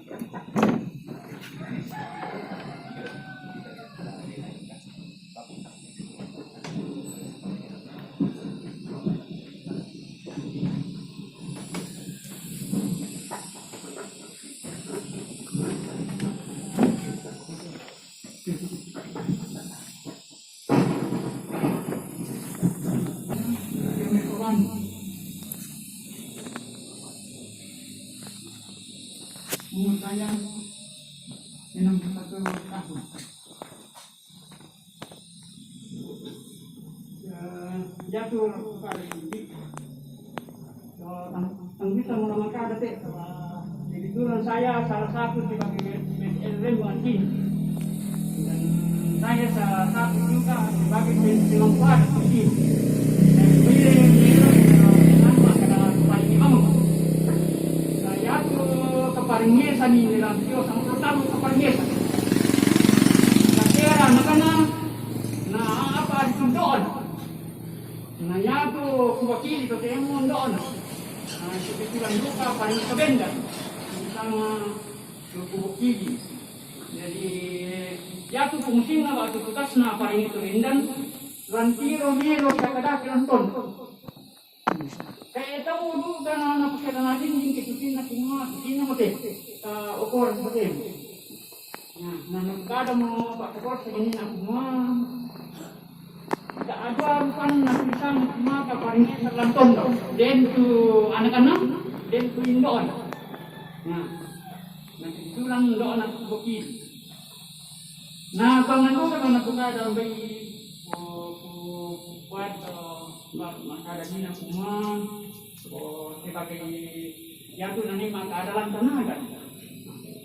Umur saya 61 tahun. Jatuh kali ini. Ang bisa mula makadating. Kebetulan saya salah satu sebagai BSLM Wangkin. Dan saya salah satu juga sebagai penyelenggara kecil. Keparingesan ini dalam Diyos ang pertama keparingesan. Kaya na apa dito doon. Na yato kuwakili to temo doon. Kebetulan luka paring kabenda. Isang kuwakili. Jadi yato fungsi na waktu tugas na paring ito rindan. Rantiro melo sa kadakilang ton. Kaya ito ulo ka na napasya na natin yung kitusin na kumama, hindi na mote, okor mote. Na nagkada mo pakakor sa ganyan na kumama. Kaadwa kan na pisang kumama kaparing sa lanton daw. Then to anak-anak, then to indoon. Nagsulang doon ang bukid. Na pangano ka na nagkada may buat makadami na kumama. O sebagai yang itu nanti maka dalam tenaga.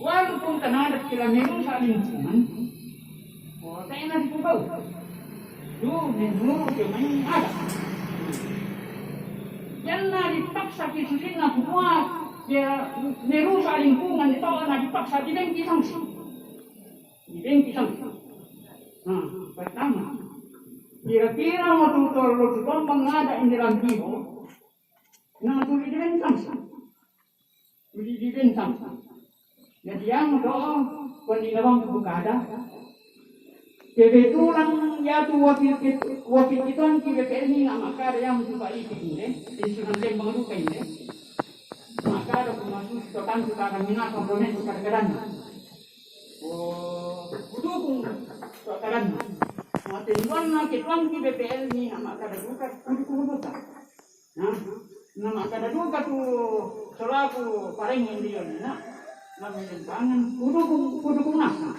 Walaupun tenaga kita memang saling lingkungan, saya nanti kubau. Menurut yang main ada. Yang dipaksa kisusin nak buat dia merusak lingkungan itu nak dipaksa di bengki sanksi. Di bengki sanksi. Pertama, kira-kira mau tutor mengada ini dalam jiwa. Nah, tuli di bentang. Jadi yang doa pendinawang bukada. Kebetulan ya tu wakil kita ki BPL ni nak makar yang juga itu ini. Insuran lembang itu ini. Makar masuk tokan kita minat komponen kadang-kadang. Oh, dukung kadang. Matinuan nak kita ki BPL ni nak makar juga dukung. Nama kada duka tu selaku paling India na bangan kudukung nasa.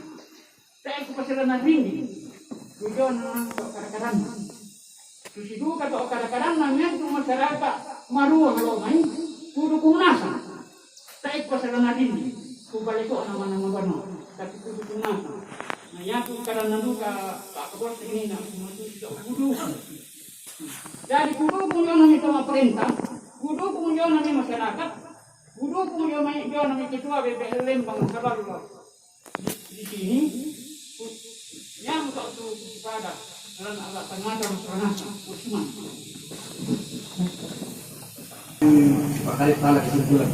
Saya kupasiran tinggi. Tujuan kadang-kadang. Susi duka tu kadang-kadang namanya tu masyarakat maruah lo main kudukung nasa. Saya kupasiran tinggi. Kubalik ko nama-nama bano. Tapi kudukung nasa. Nah ya tu kadang-kadang duka tak kebos ini na kudukung. Jadi kudukung yang namanya itu perintah. Kudukung yung namin masyarakat, kudukung yung namin ketua BPL Lembang Sabal di sini, yang untuk kepada dalam alat pengajar masyarakat Usman. Bakal salah kesimpulan.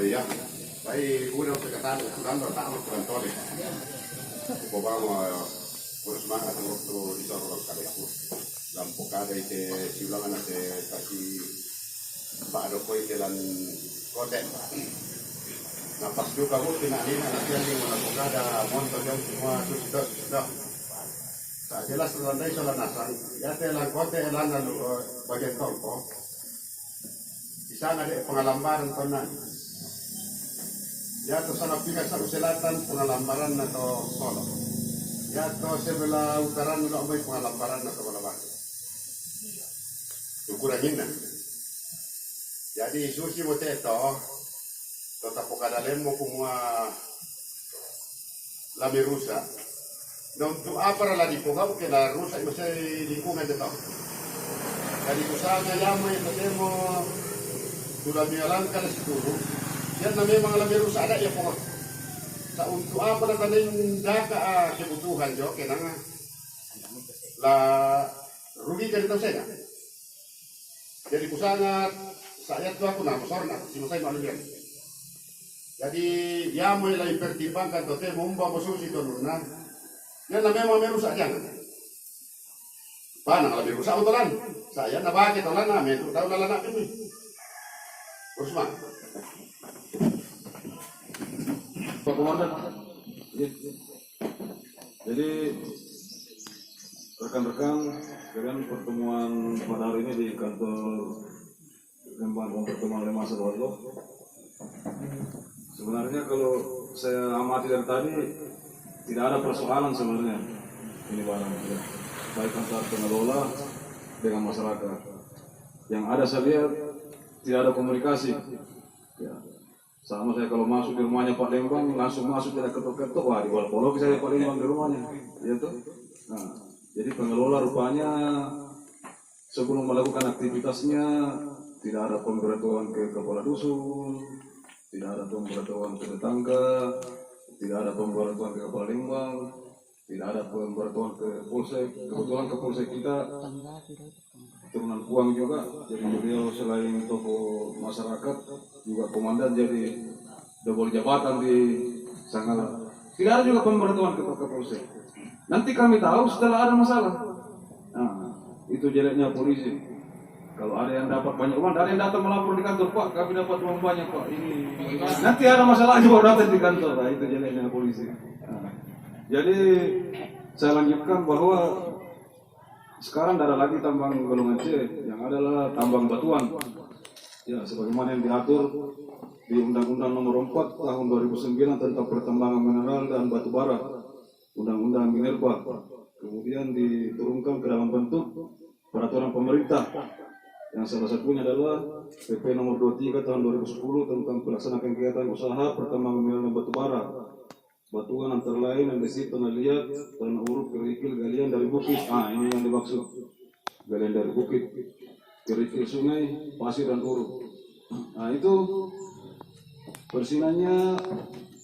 Ya, baik udah perkataan kurang tak mau kurang tole. Kupobamo kurus semangat waktu itu orang kali aku. Lampu kada itu siulangan ada kasih Pak Doko itu dan konten. Nah pas juga aku tinani nanti yang melakukan ada montor yang semua sudah. Tak jelas landai soal nasan. Ya telan konten landan bagian tolko. Di sana ada pengalaman konan. Ya to sana pinggir sa selatan pengalambaran atau solo. Ya to sebelah utaran udah may pengalambaran atau balabas. Ukurangin na. Jadi susi mo teto Tetapi kadang mo kumua lami rusa. Na untuk apa lagi punggaw kena rusa masih lingkungan dito. Jadi usahanya yamo ito mo sudah mengalangkan situlo. Yan na may mga lami rusa ada ya punggaw. Sa untuk apa na taning daka kebutuhan jo kena nga la rugi ka dito saya. Jadi kusangat saya tuh aku nak sorna si masay maluyan. Jadi ya mulai pertimbangkan tuh teh momba mususi tuh nuna. Yan na memang merusak jangan. Panang lebih rusak utolan. Saya na bakit ulan na metu tahu na lanak ini. Terus mah. Pak Komandan, jadi rekan-rekan dengan pertemuan pada hari ini di kantor Lembang pertemuan Lembang Sawallo. Sebenarnya kalau saya amati dari tadi tidak ada persoalan sebenarnya ini barang ya. Baik antar pengelola dengan masyarakat. Yang ada saya lihat tidak ada komunikasi. Ya. Sama saya kalau masuk di rumahnya Pak Lembang langsung masuk tidak ketok-ketok, wah di Walpolo saya Pak Lembang di rumahnya, ya tuh. Nah, jadi pengelola rupanya sebelum melakukan aktivitasnya tidak ada pemberitahuan ke kepala dusun, tidak ada pemberitahuan ke tetangga, tidak ada pemberitahuan ke kepala Lembang, tidak ada pemberitahuan ke polsek. Kebetulan ke polsek kita turunan uang juga, jadi beliau selain tokoh masyarakat juga komandan, jadi double jabatan di Sanggala. Tidak ada juga pemberitahuan ke polsek. Nanti kami tahu setelah ada masalah. Nah, itu jeleknya polisi. Kalau ada yang dapat banyak uang, ada yang datang melapor di kantor, Pak, kami dapat uang banyak, Pak. Ini nanti ada masalah juga datang di kantor. Nah, itu jeleknya polisi. Nah, jadi saya lanjutkan bahwa sekarang tidak ada lagi tambang golongan C, yang adalah tambang batuan. Ya, sebagaimana yang diatur di Undang-Undang Nomor 4 Tahun 2009 tentang pertambangan mineral dan batu bara, Undang-Undang Minerba. Kemudian diturunkan ke dalam bentuk peraturan pemerintah, yang salah satunya adalah PP Nomor 23 Tahun 2010 tentang pelaksanaan kegiatan usaha pertambangan mineral dan batu bara. Batuan antara lain yang desi tanah liat, tanah uruk, kerikil, galian dari bukit. Ah, ini yang dimaksud. Galian dari bukit, kerikil sungai, pasir dan uruk. Nah, itu persinannya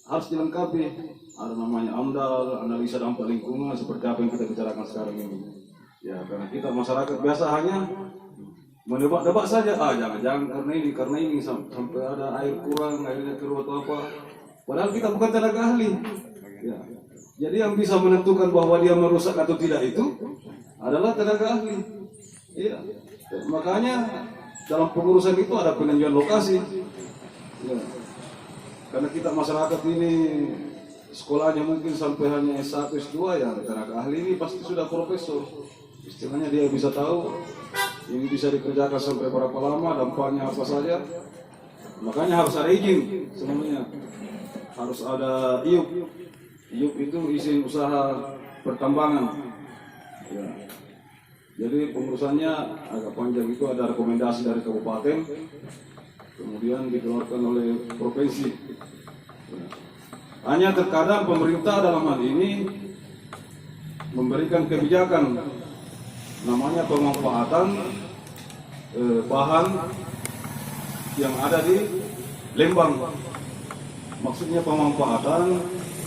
harus dilengkapi. Ada namanya AMDAL, analisa dampak lingkungan, seperti apa yang kita bicarakan sekarang ini. Ya, karena kita masyarakat biasa hanya menebak-nebak saja. Ah, jangan karena ini sampai ada air kurang, airnya keruh atau apa. Padahal kita bukan tenaga ahli. Ya. Jadi yang bisa menentukan bahwa dia merusak atau tidak itu adalah tenaga ahli. Iya. Makanya dalam pengurusan itu ada peninjauan lokasi. Ya. Karena kita masyarakat ini sekolahnya mungkin sampai hanya S1, S2, ya tenaga ahli ini pasti sudah profesor. Istilahnya dia bisa tahu ini bisa dikerjakan sampai berapa lama, dampaknya apa saja. Makanya harus ada izin semuanya. Harus ada IUP. IUP itu izin usaha pertambangan. Ya. Jadi pengurusannya agak panjang, itu ada rekomendasi dari kabupaten, kemudian dikeluarkan oleh provinsi. Ya. Hanya terkadang pemerintah dalam hal ini memberikan kebijakan namanya pemanfaatan bahan yang ada di Lembang. Maksudnya pemanfaatan,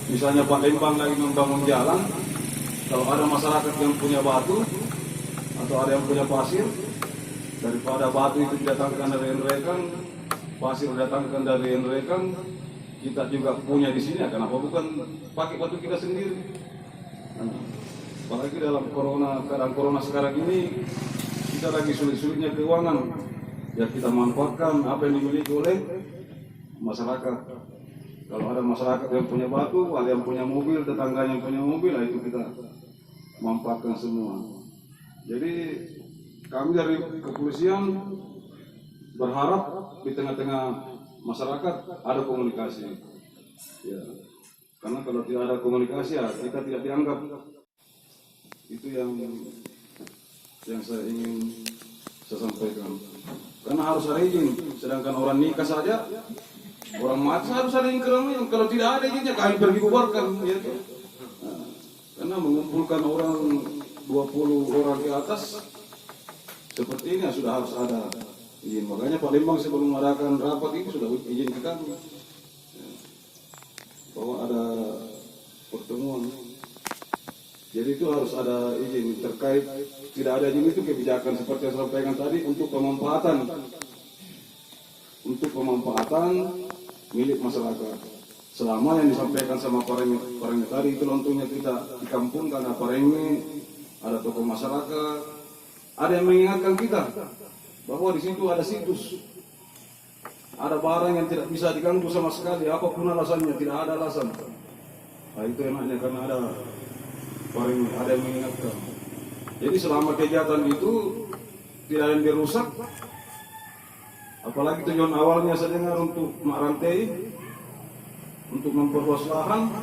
misalnya Pak Lembang lagi membangun jalan, kalau ada masyarakat yang punya batu atau ada yang punya pasir, daripada batu itu didatangkan dari Nrekan, pasir didatangkan dari Nrekan, kita juga punya di sini, kenapa bukan pakai batu kita sendiri? Nah, apalagi dalam keadaan corona sekarang ini, kita lagi sulit-sulitnya keuangan, ya kita manfaatkan apa yang dimiliki oleh masyarakat. Kalau ada masyarakat yang punya batu, ada yang punya mobil, tetangganya yang punya mobil, nah itu kita manfaatkan semua. Jadi kami dari kepolisian berharap di tengah-tengah masyarakat ada komunikasi. Ya. Karena kalau tidak ada komunikasi, ya kita tidak dianggap. Itu yang saya ingin saya sampaikan. Karena harus ada izin, sedangkan orang nikah saja Orang mati harus ada yang keramaian. Kalau tidak ada izinnya kami pergi bubarkan. Ya, nah, karena mengumpulkan orang 20 orang ke atas seperti ini sudah harus ada izin. Makanya Palembang sebelum mengadakan rapat itu sudah izin ke kami bahwa ada pertemuan. Jadi itu harus ada izin terkait tidak ada izin itu kebijakan seperti yang saya sampaikan tadi untuk pemanfaatan milik masyarakat. Selama yang disampaikan sama Parengme tadi itu untungnya tidak di kampung karena Parengme ada tokoh masyarakat, ada yang mengingatkan kita bahwa di situ ada situs, ada barang yang tidak bisa diganggu sama sekali, apapun alasannya, tidak ada alasan. Nah itu enaknya karena ada Parengme, ada yang mengingatkan. Jadi selama kegiatan itu tidak ada yang dirusak, apalagi tujuan awalnya saya dengar untuk merantai, untuk memperluas lahan,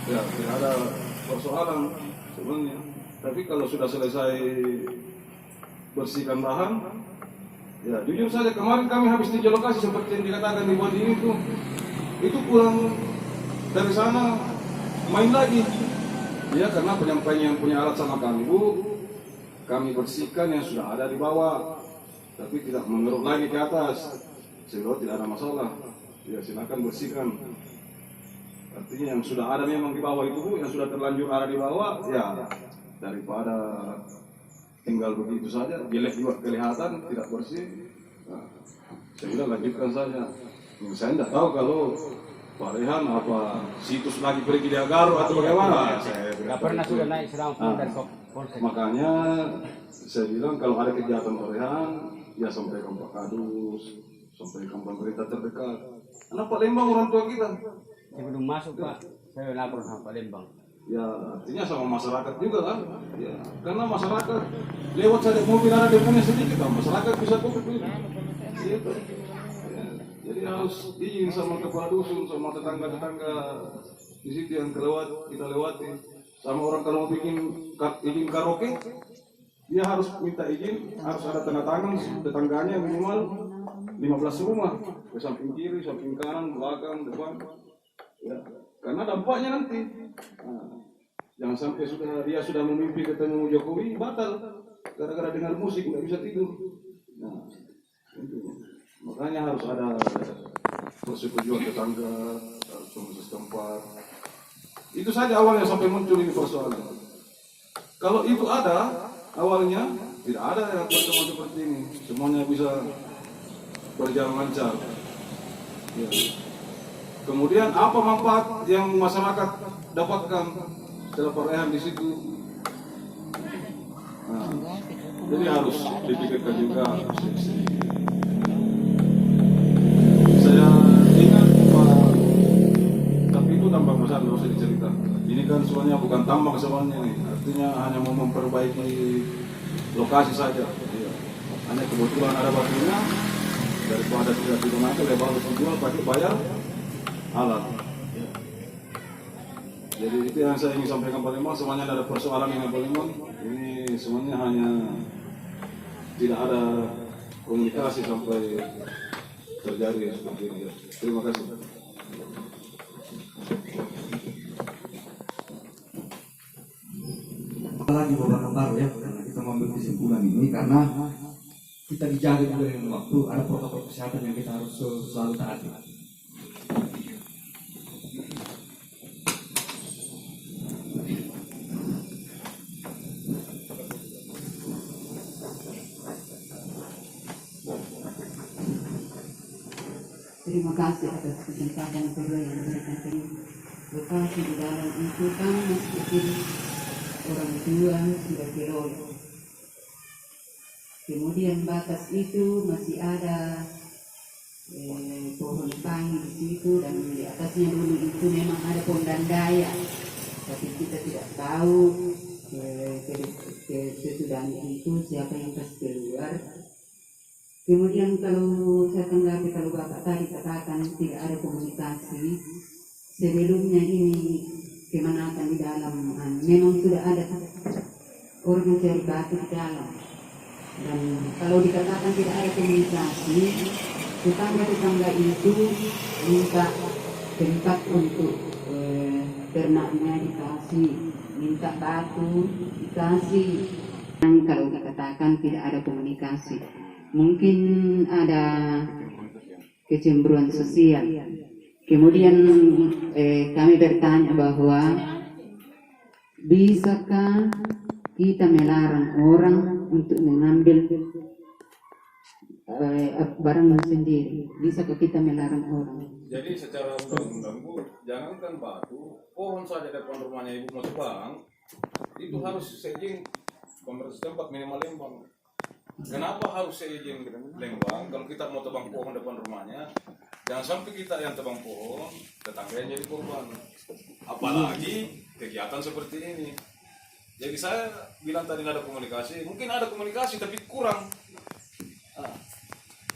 ya tidak ada persoalan sebenarnya. Tapi kalau sudah selesai bersihkan lahan, ya jujur saja kemarin kami habis di lokasi seperti yang dikatakan di Wadi itu pulang dari sana main lagi. Ya karena penyampaian yang punya alat sama kami, Bu, kami bersihkan yang sudah ada di bawah, tapi tidak mengeruk lagi ke atas, sehingga tidak ada masalah. Ya silakan bersihkan. Artinya yang sudah ada memang di bawah itu, Bu, yang sudah terlanjur ada di bawah, ya daripada tinggal begitu saja, jelek juga kelihatan, tidak bersih. Nah, saya bilang lanjutkan saja. Saya tidak tahu kalau Pak Rehan apa situs lagi pergi di Agaro atau bagaimana. Saya tidak pernah sudah naik selama dari Polsek. Makanya saya bilang kalau ada kegiatan Pak Rehan, ya sampaikan Pak Kadus, sampaikan pemerintah terdekat. Karena Palembang orang tua kita. Sebelum masuk Pak, saya lapor sama Palembang. Ya artinya sama masyarakat juga kan. Ya, karena masyarakat lewat saja mobil ada dia punya sedikit, masyarakat bisa tutup itu. Gitu. Jadi harus izin sama kepala dusun, sama tetangga-tetangga di situ yang kita lewati. Sama orang kalau mau bikin izin karaoke, dia harus minta izin, harus ada tanda tangan tetangganya minimal 15 rumah, ke samping kiri, samping kanan, belakang, depan. Ya, karena dampaknya nanti, jangan sampai dia sudah memimpi ketemu Jokowi batal, gara-gara dengar musik nggak bisa tidur. Nah, itu. Makanya harus ada persetujuan tetangga, pengurus setempat. Itu saja awalnya sampai muncul ini persoalan. Kalau itu ada awalnya, tidak ada yang pertemuan seperti ini. Semuanya bisa berjalan lancar. Ya. Kemudian apa manfaat yang masyarakat dapatkan setelah perolehan di situ? Nah, jadi harus dipikirkan juga. Saya ingat Pak, tapi itu tambang besar, nggak usah dicerita. Ini kan sebenarnya bukan tambang sebenarnya nih, artinya hanya mau memperbaiki lokasi saja. Ya. Hanya kebetulan ada batunya, daripada tidak digunakan, lebar harus dijual pakai bayar alat. Ya. Jadi itu yang saya ingin sampaikan Palembang, semuanya ada persoalan dengan Palembang. Ini semuanya hanya tidak ada komunikasi sampai terjadi seperti ini. Terima kasih. Lagi beberapa baru ya, karena kita mengambil kesimpulan ini karena kita dijaga juga dengan waktu, ada protokol kesehatan yang kita harus selalu taati. Terima kasih atas kesempatan kedua yang diberikan kami. Lokasi di dalam itu kan masih orang tua sudah kelola. Kemudian batas itu masih ada pohon panggi di situ dan di atasnya dulu itu memang ada pondandaya. Tapi kita tidak tahu sesudahnya itu siapa yang kasih keluar. Kemudian kalau saya tanggapi kalau Bapak tadi katakan tidak ada komunikasi, sebelumnya ini kemenakan di dalam memang sudah ada orang mencari batu di dalam. Dan kalau dikatakan tidak ada komunikasi, tetangga-tetangga itu minta tempat untuk ternaknya dikasih, minta batu dikasih. Kalau dikatakan tidak ada komunikasi, mungkin ada kecemburuan sosial. Kemudian kami bertanya bahwa bisakah kita melarang orang untuk mengambil barang sendiri? Bisakah kita melarang orang? Jadi secara undang-undang Bu, jangankan batu, pohon saja depan rumahnya Ibu mau tebang, itu harus seizin pemerintah setempat minimal Lembang. Kenapa harus seizin Lembang? Kalau kita mau tebang pohon depan rumahnya, jangan sampai kita yang tebang pohon, tetangganya jadi korban. Apalagi kegiatan seperti ini. Jadi saya bilang tadi nggak ada komunikasi, mungkin ada komunikasi tapi kurang.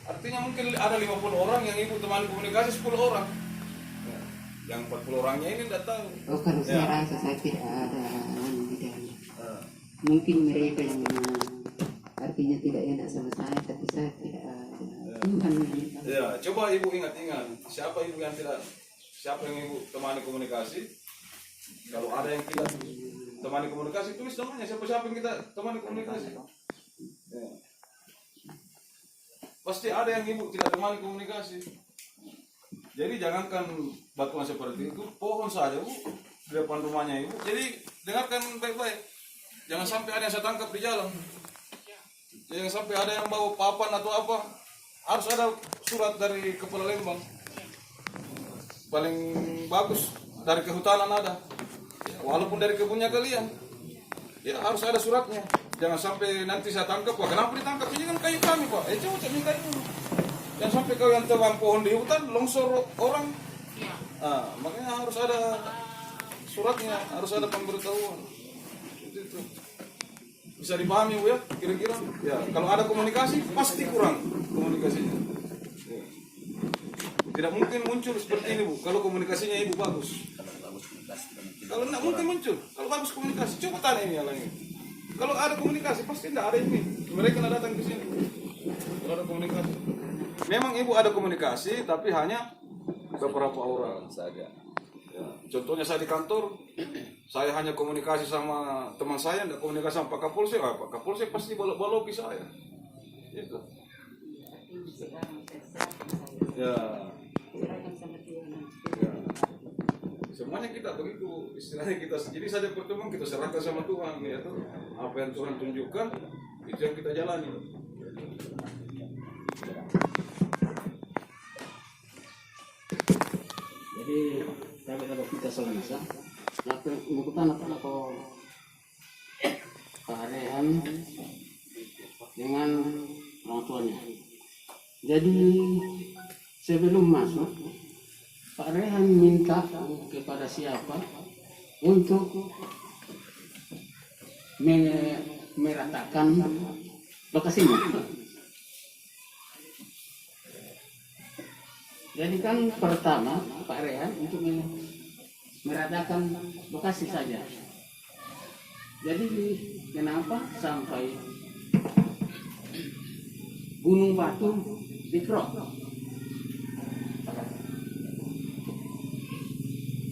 Artinya mungkin ada 50 orang yang ibu temani komunikasi 10 orang. Yang 40 orangnya ini tidak tahu. Oh, kalau saya rasa saya tidak ada mungkin mereka yang artinya tidak enak sama saya, tapi saya tidak ada. Ya, coba ibu ingat-ingat siapa ibu yang tidak, siapa yang ibu temani komunikasi. Kalau ada yang kita temani komunikasi, tulis namanya siapa-siapa yang kita temani komunikasi. Ya. Pasti ada yang ibu tidak temani komunikasi. Jadi jangankan batuan seperti itu, pohon saja Bu di depan rumahnya ibu. Jadi dengarkan baik-baik. Jangan sampai ada yang saya tangkap di jalan. Jangan sampai ada yang bawa papan atau apa. Harus ada surat dari Kepala Lembang. Paling bagus dari kehutanan ada. Walaupun dari kebunnya kalian. Ya harus ada suratnya. Jangan sampai nanti saya tangkap, wah kenapa ditangkap? Ini kan kayu kami Pak. Coba cek kayu dulu. Jangan sampai kau yang tebang pohon di hutan, longsor orang. Makanya harus ada suratnya, harus ada pemberitahuan. Itu. Bisa dipahami Bu ya, kira-kira. Ya, kalau ada komunikasi pasti kurang komunikasinya. Ya. Tidak mungkin muncul seperti ini Bu, kalau komunikasinya Ibu bagus. Kalau tidak mungkin muncul, kalau bagus komunikasi. Coba tanya ini yang lain. Kalau ada komunikasi pasti tidak ada ini. Mereka tidak datang ke sini. Kalau ada komunikasi. Memang Ibu ada komunikasi, tapi hanya beberapa orang saja. Ya. Contohnya saya di kantor, saya hanya komunikasi sama teman saya, tidak komunikasi sama Pak Kapolsek. Pak Kapolsek pasti baloki saya. Itu. Ya. Semuanya kita begitu, istilahnya kita sendiri saja pertemuan kita serahkan sama Tuhan, ya tuh. Apa yang Tuhan tunjukkan itu yang kita jalani. Jadi kalau kita selesai, apa mengikutan apa keadaan dengan orang tuanya. Jadi sebelum masuk, Pak Rehan minta kepada siapa untuk meratakan lokasinya. Jadi kan pertama Pak Rehan untuk meratakan lokasi saja. Jadi kenapa sampai Gunung Batu dikerok?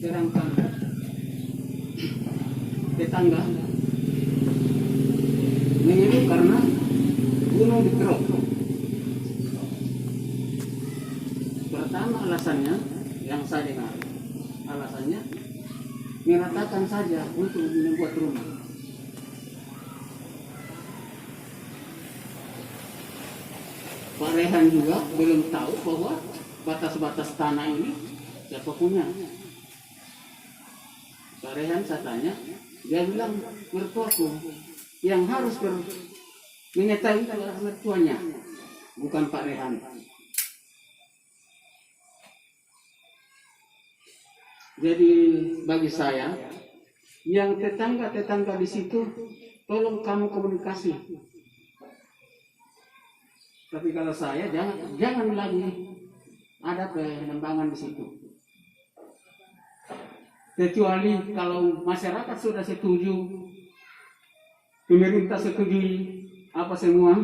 Sedangkan tetangga mengeluh karena gunung dikerok. Pertama alasannya yang saya dengar, alasannya meratakan saja untuk membuat rumah. Pak Rehan juga belum tahu bahwa batas-batas tanah ini siapa punya. Pak Rehan saya tanya, dia bilang mertuaku yang harus mengetahui adalah mertuanya, bukan Pak Rehan. Jadi bagi saya, yang tetangga-tetangga di situ, tolong kamu komunikasi. Tapi kalau saya jangan lagi ada pengembangan di situ. Kecuali kalau masyarakat sudah setuju, pemerintah setujui apa semua,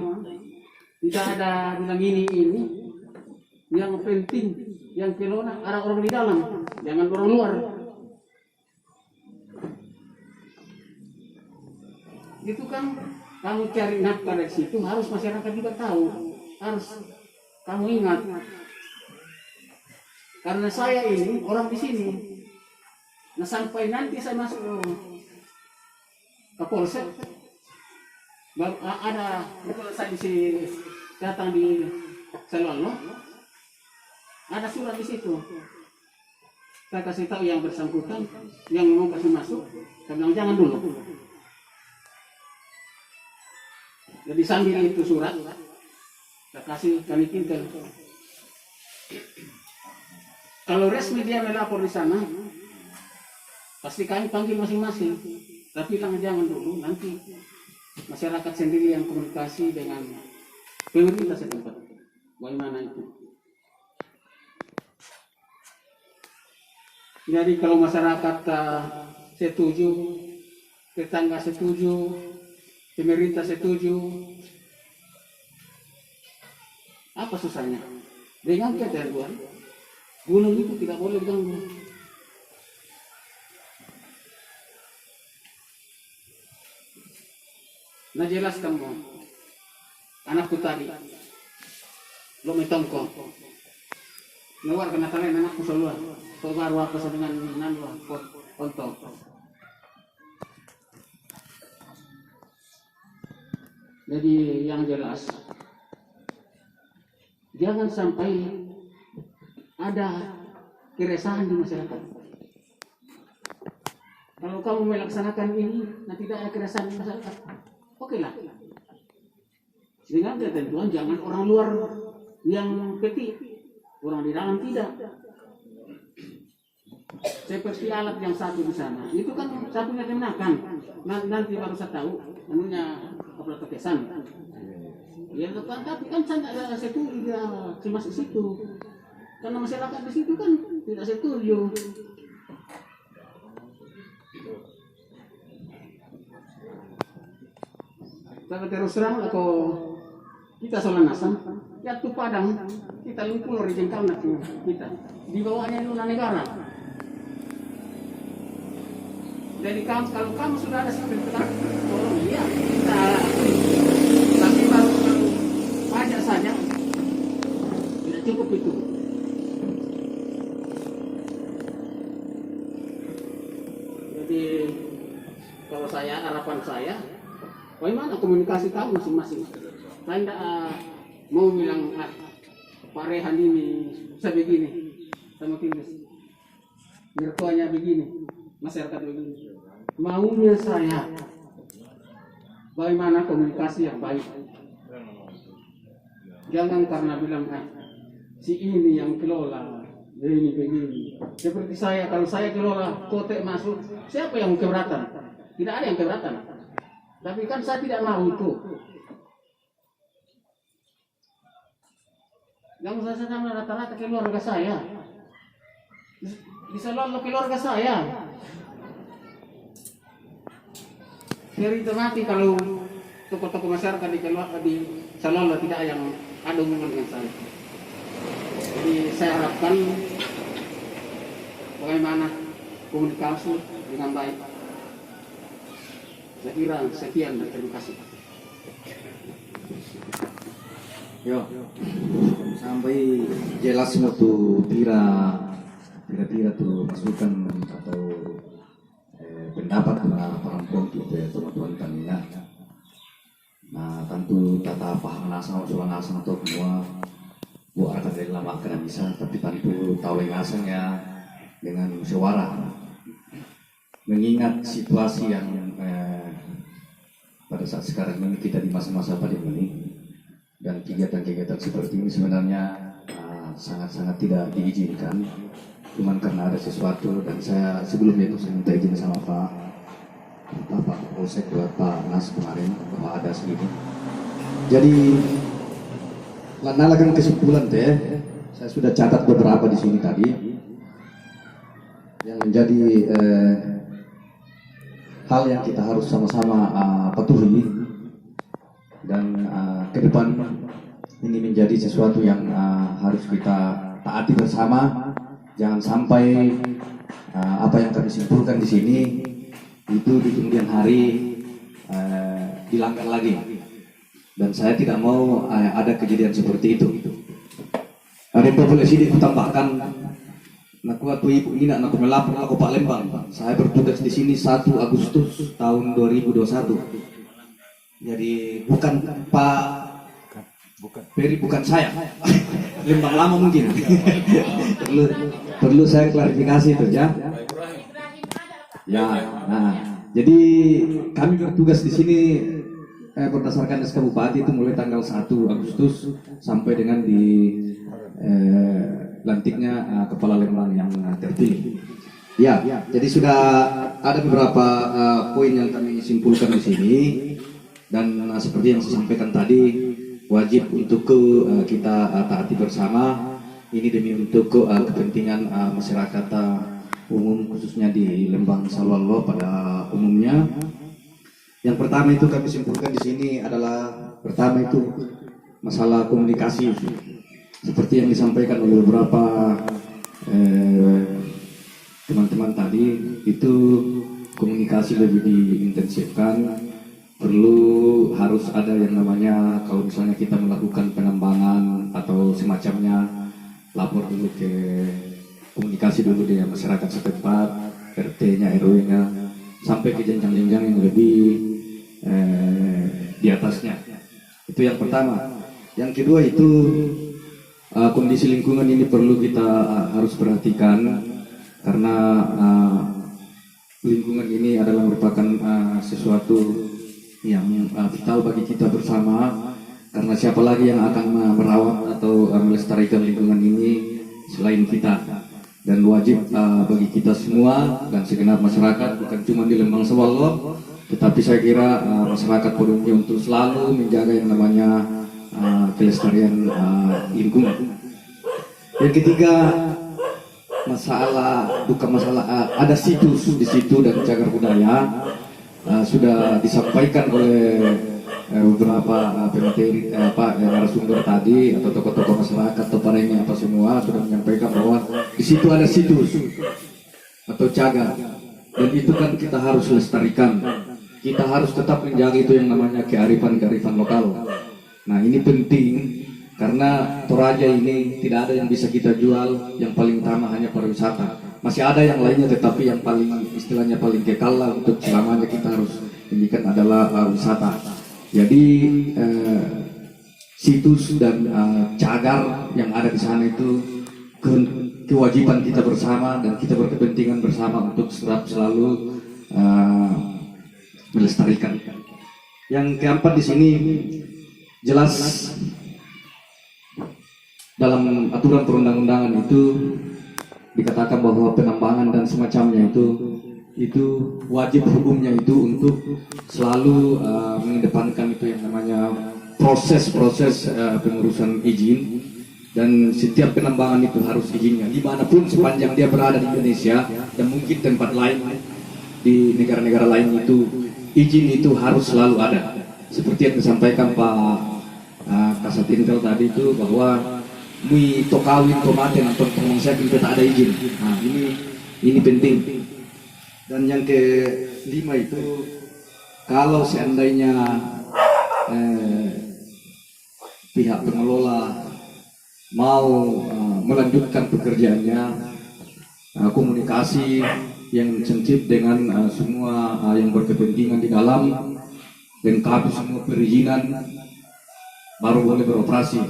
tidak ada bilang ini, Yang penting, yang kelola orang-orang di dalam, jangan orang luar. Itu kan kamu cari nafkah dari situ harus masyarakat juga tahu, harus kamu ingat. Karena saya ini orang di sini. Nah sampai nanti saya masuk ke Polsek, ada betul saya datang di Selolo, ada surat di situ. Saya kasih tahu yang bersangkutan, yang mau kasih masuk, saya bilang jangan dulu. Jadi sambil itu surat, saya kasih kami kintel. Kalau resmi dia melapor di sana, pasti kami panggil masing-masing. Tapi jangan dulu, nanti masyarakat sendiri yang komunikasi dengan pemerintah setempat. Bagaimana itu? Jadi kalau masyarakat setuju, tetangga setuju, pemerintah setuju, apa susahnya? Dengan ketentuan, gunung itu tidak boleh diganggu. Nah jelas kamu, anakku tadi, lo metongko, luar kena talen anakku seluar, so baru apa dengan nanwa kontong. Jadi yang jelas, jangan sampai ada keresahan di masyarakat. Kalau kamu melaksanakan ini, nanti tidak ada keresahan di masyarakat. Oke lah. Dengan ketentuan jangan orang luar yang ketik, orang di dalam tidak. Seperti alat yang satu di sana, itu kan satunya kenakan. Nanti baru saya tahu, anunya apa kesan. Ya tapi kan saya tidak setuju dia masuk situ. Karena masyarakat di situ kan tidak setuju. Tapi terus terang kalau kita Solanasam, ya tuh Padang, kita lumpur di jengkal kita. Di bawahnya Nuna Negara. Jadi kalau kamu sudah ada sertifikat, oh iya kita akui. Tapi baru pajak saja tidak cukup itu. Jadi kalau harapan saya, bagaimana komunikasi kamu masing-masing? Saya tidak mau bilang Pak Rehan ini sebegini, sama Timus, mertuanya begini, masyarakat begini. Maunya saya, bagaimana komunikasi yang baik. Jangan karena bilang si ini yang kelola, begini. Seperti saya, kalau saya kelola kotek masuk, siapa yang keberatan? Tidak ada yang keberatan. Tapi kan saya tidak mau itu. Yang saya sama rata-rata keluarga saya. Bisa lolos keluarga saya. Cerita mati kalau tokoh-tokoh masyarakat di Salolo tidak yang ada hubungan dengan saya. Jadi saya harapkan bagaimana komunikasi dengan baik. Saya kira sekian dan terima kasih. Yo, sampai jelas waktu tira tuh masukan atau pendapat para politik teman-teman Tanina. Nah, tentu tata paham nasa atau semua buat akan dari lama kena bisa, tapi tentu tahu lengasanya dengan musyawarah. Mengingat situasi yang pada saat sekarang ini kita di masa-masa pandemi ini dan kegiatan-kegiatan seperti ini sebenarnya sangat-sangat tidak diizinkan. Cuman karena ada sesuatu dan saya sebelumnya itu saya minta izin sama Pak Polsek buat Pak Nas kemarin bahwa ada segini. Jadi lanakan kesimpulan teh, saya sudah catat beberapa di sini tadi yang menjadi hal yang kita harus sama-sama patuhi dan ke depan ini menjadi sesuatu yang harus kita taati bersama. Jangan sampai apa yang kami simpulkan di sini itu di kemudian hari dilanggar lagi. Dan saya tidak mau ada kejadian seperti itu. Ada populasi di tambahkan. Nak waktu ibu ini nak melapor aku Pak Lembang. Saya bertugas di sini 1 Agustus tahun 2021. Jadi bukan Pak Peri, bukan saya. Lembang lama mungkin. perlu saya klarifikasi itu ya. Ya, nah, jadi kami bertugas di sini berdasarkan SK Bupati itu mulai tanggal 1 Agustus sampai dengan lantiknya Kepala Lembang yang terpilih. Ya, jadi sudah ada beberapa poin yang kami simpulkan di sini dan seperti yang saya sampaikan tadi, wajib untuk kita taati bersama. Ini demi untuk kepentingan masyarakat umum khususnya di Lembang Salwallo pada umumnya. Yang pertama itu kami simpulkan di sini adalah pertama itu masalah komunikasi. Seperti yang disampaikan oleh beberapa teman-teman tadi, itu komunikasi lebih diintensifkan. Harus ada yang namanya kalau misalnya kita melakukan penambangan atau semacamnya, lapor dulu ke komunikasi dulu dengan masyarakat setempat, RT-nya, RW-nya, sampai ke jenjang-jenjang yang lebih di atasnya. Itu yang pertama. Yang kedua itu kondisi lingkungan ini perlu kita harus perhatikan karena lingkungan ini adalah merupakan sesuatu yang vital bagi kita bersama, karena siapa lagi yang akan merawat atau melestarikan lingkungan ini selain kita. Dan wajib bagi kita semua dan segenap masyarakat, bukan cuma di Lembang Salwallo, tetapi saya kira masyarakat pada umumnya untuk selalu menjaga yang namanya kelestarian lingkungan. Yang ketiga, bukan masalah ada situs di situ dan cagar budaya sudah disampaikan oleh beberapa pemateri narasumber tadi atau tokoh-tokoh masyarakat atau parengnya apa semua sudah menyampaikan bahwa di situ ada situs atau cagar, dan itu kan kita harus lestarikan. Kita harus tetap menjaga itu yang namanya kearifan lokal. Nah, ini penting karena Toraja ini tidak ada yang bisa kita jual, yang paling utama hanya pariwisata. Masih ada yang lainnya, tetapi yang paling istilahnya paling kekal lah untuk selamanya kita harus indikan adalah wisata. Jadi situs dan cagar yang ada di sana itu kewajiban kita bersama dan kita berkepentingan bersama untuk selalu melestarikan. Yang keempat di sini jelas dalam aturan perundang-undangan itu dikatakan bahwa penambangan dan semacamnya itu wajib hukumnya itu untuk selalu mengedepankan itu yang namanya proses pengurusan izin, dan setiap penambangan itu harus izinnya dimanapun sepanjang dia berada di Indonesia dan mungkin tempat lain di negara-negara lain itu izin itu harus selalu ada. Seperti yang disampaikan Pak Kasat Intel tadi itu bahwa mui tokawin tomaten atau pengungsian kita tak ada izin. Nah, ini penting. Dan yang kelima itu kalau seandainya pihak pengelola mau melanjutkan pekerjaannya, komunikasi yang sensitif dengan semua yang berkepentingan di dalam, lengkapi semua perizinan, baru boleh beroperasi.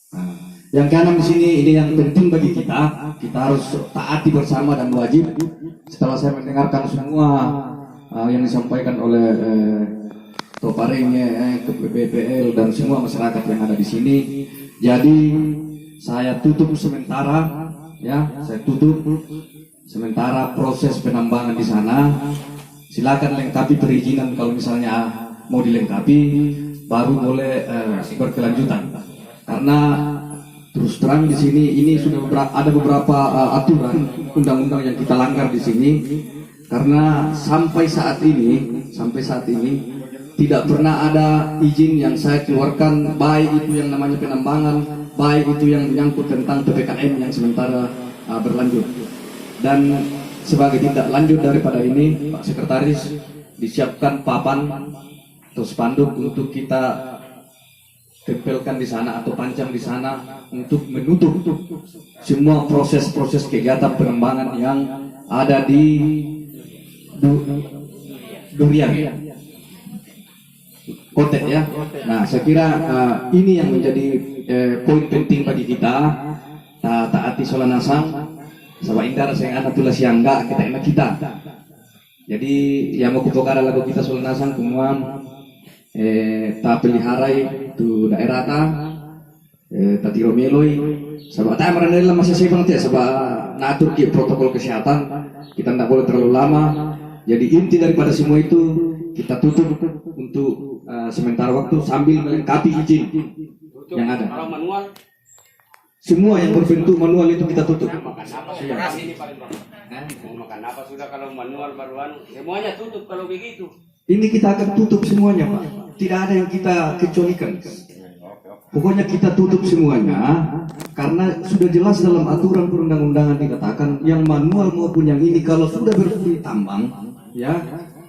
Nah, yang keenam di sini ini yang penting bagi kita harus taati bersama dan wajib. Setelah saya mendengarkan semua yang disampaikan oleh Toparengnya, BPL dan semua masyarakat yang ada di sini, jadi saya tutup sementara, sementara proses penambangan di sana. Silakan lengkapi perizinan kalau misalnya mau dilengkapi, baru boleh berkelanjutan. Karena terus terang di sini ini sudah ada beberapa aturan undang-undang yang kita langgar di sini, karena sampai saat ini tidak pernah ada izin yang saya keluarkan, baik itu yang namanya penambangan, baik itu yang menyangkut tentang PPKM yang sementara berlanjut. Dan sebagai tindak lanjut daripada ini, Pak Sekretaris, disiapkan papan atau spanduk untuk kita tempelkan di sana atau pancang di sana untuk menutup semua proses-proses kegiatan penambangan yang ada di Durian Kotek ya. Nah, saya kira ini yang menjadi poin penting bagi kita. Taati Solanasang, sawa indar saya anak tulah siangga kita enak kita. Jadi yang mau kupokara lagu kita Solanasang kumam ta peliharai tu daerah ta tatiro meloi sabab ta merendah masih sibang tiap sabab natur ki protokol kesehatan kita tidak boleh terlalu lama. Jadi inti daripada semua itu kita tutup untuk sementara waktu sambil melengkapi izin yang ada. Kalau manual, Semua yang berbentuk manual itu kita tutup. makan apa? Beras ini paling banyak. Mau makan apa sudah kalau manual baruan, semuanya tutup kalau begitu. Ini kita akan tutup semuanya, Pak. Tidak ada yang kita kecualikan. Pokoknya kita tutup semuanya karena sudah jelas dalam aturan perundang-undangan dikatakan yang manual maupun yang ini kalau sudah berfungsi tambang, ya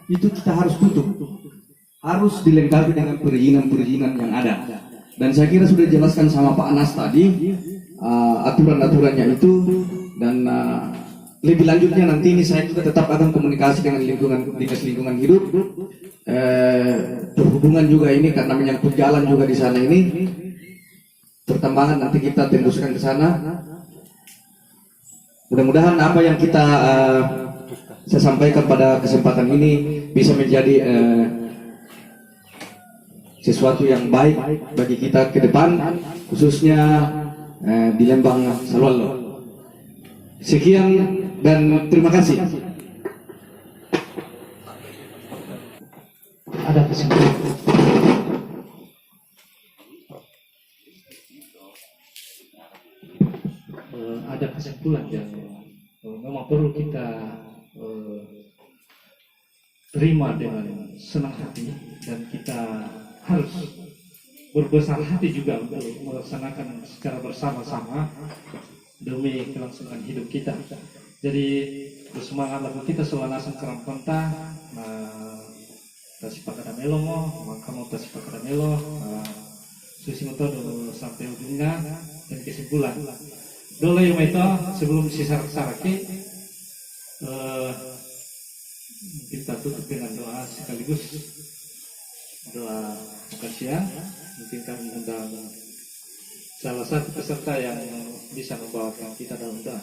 itu kita harus tutup, harus dilengkapi dengan perizinan-perizinan yang ada. Dan saya kira sudah dijelaskan sama Pak Anas tadi aturan-aturannya itu dan lebih lanjutnya nanti ini saya juga tetap akan komunikasi dengan dinas lingkungan hidup berhubungan juga ini karena menyangkut jalan juga di sana ini pertambangan nanti kita tembuskan ke sana. Mudah-mudahan apa yang kita saya sampaikan pada kesempatan ini bisa menjadi sesuatu yang baik bagi kita ke depan, khususnya di Lembang Salwallo. Sekian dan terima kasih. Ada kesimpulan. Ada kesimpulan yang memang perlu kita terima dengan senang hati dan kita harus berbesar hati juga untuk melaksanakan secara bersama-sama demi kelangsungan hidup kita. Jadi bersemangatlah kita Solanasang Karamponta, Tasi Pakada Melo mo, Makamo Tasi Pakada Melo, Susi Motodo sampai ujungnya dan kesimpulan. Dolo yung ito sebelum disarak-saraki kita tutup dengan doa sekaligus doa makan siang. Mungkin kami undang salah satu peserta yang bisa membawakan kita dalam doa.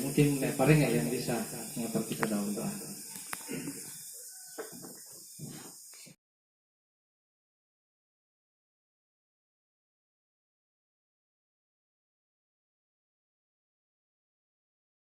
Mungkin Pak Rengga yang bisa mengantar kita dalam doa.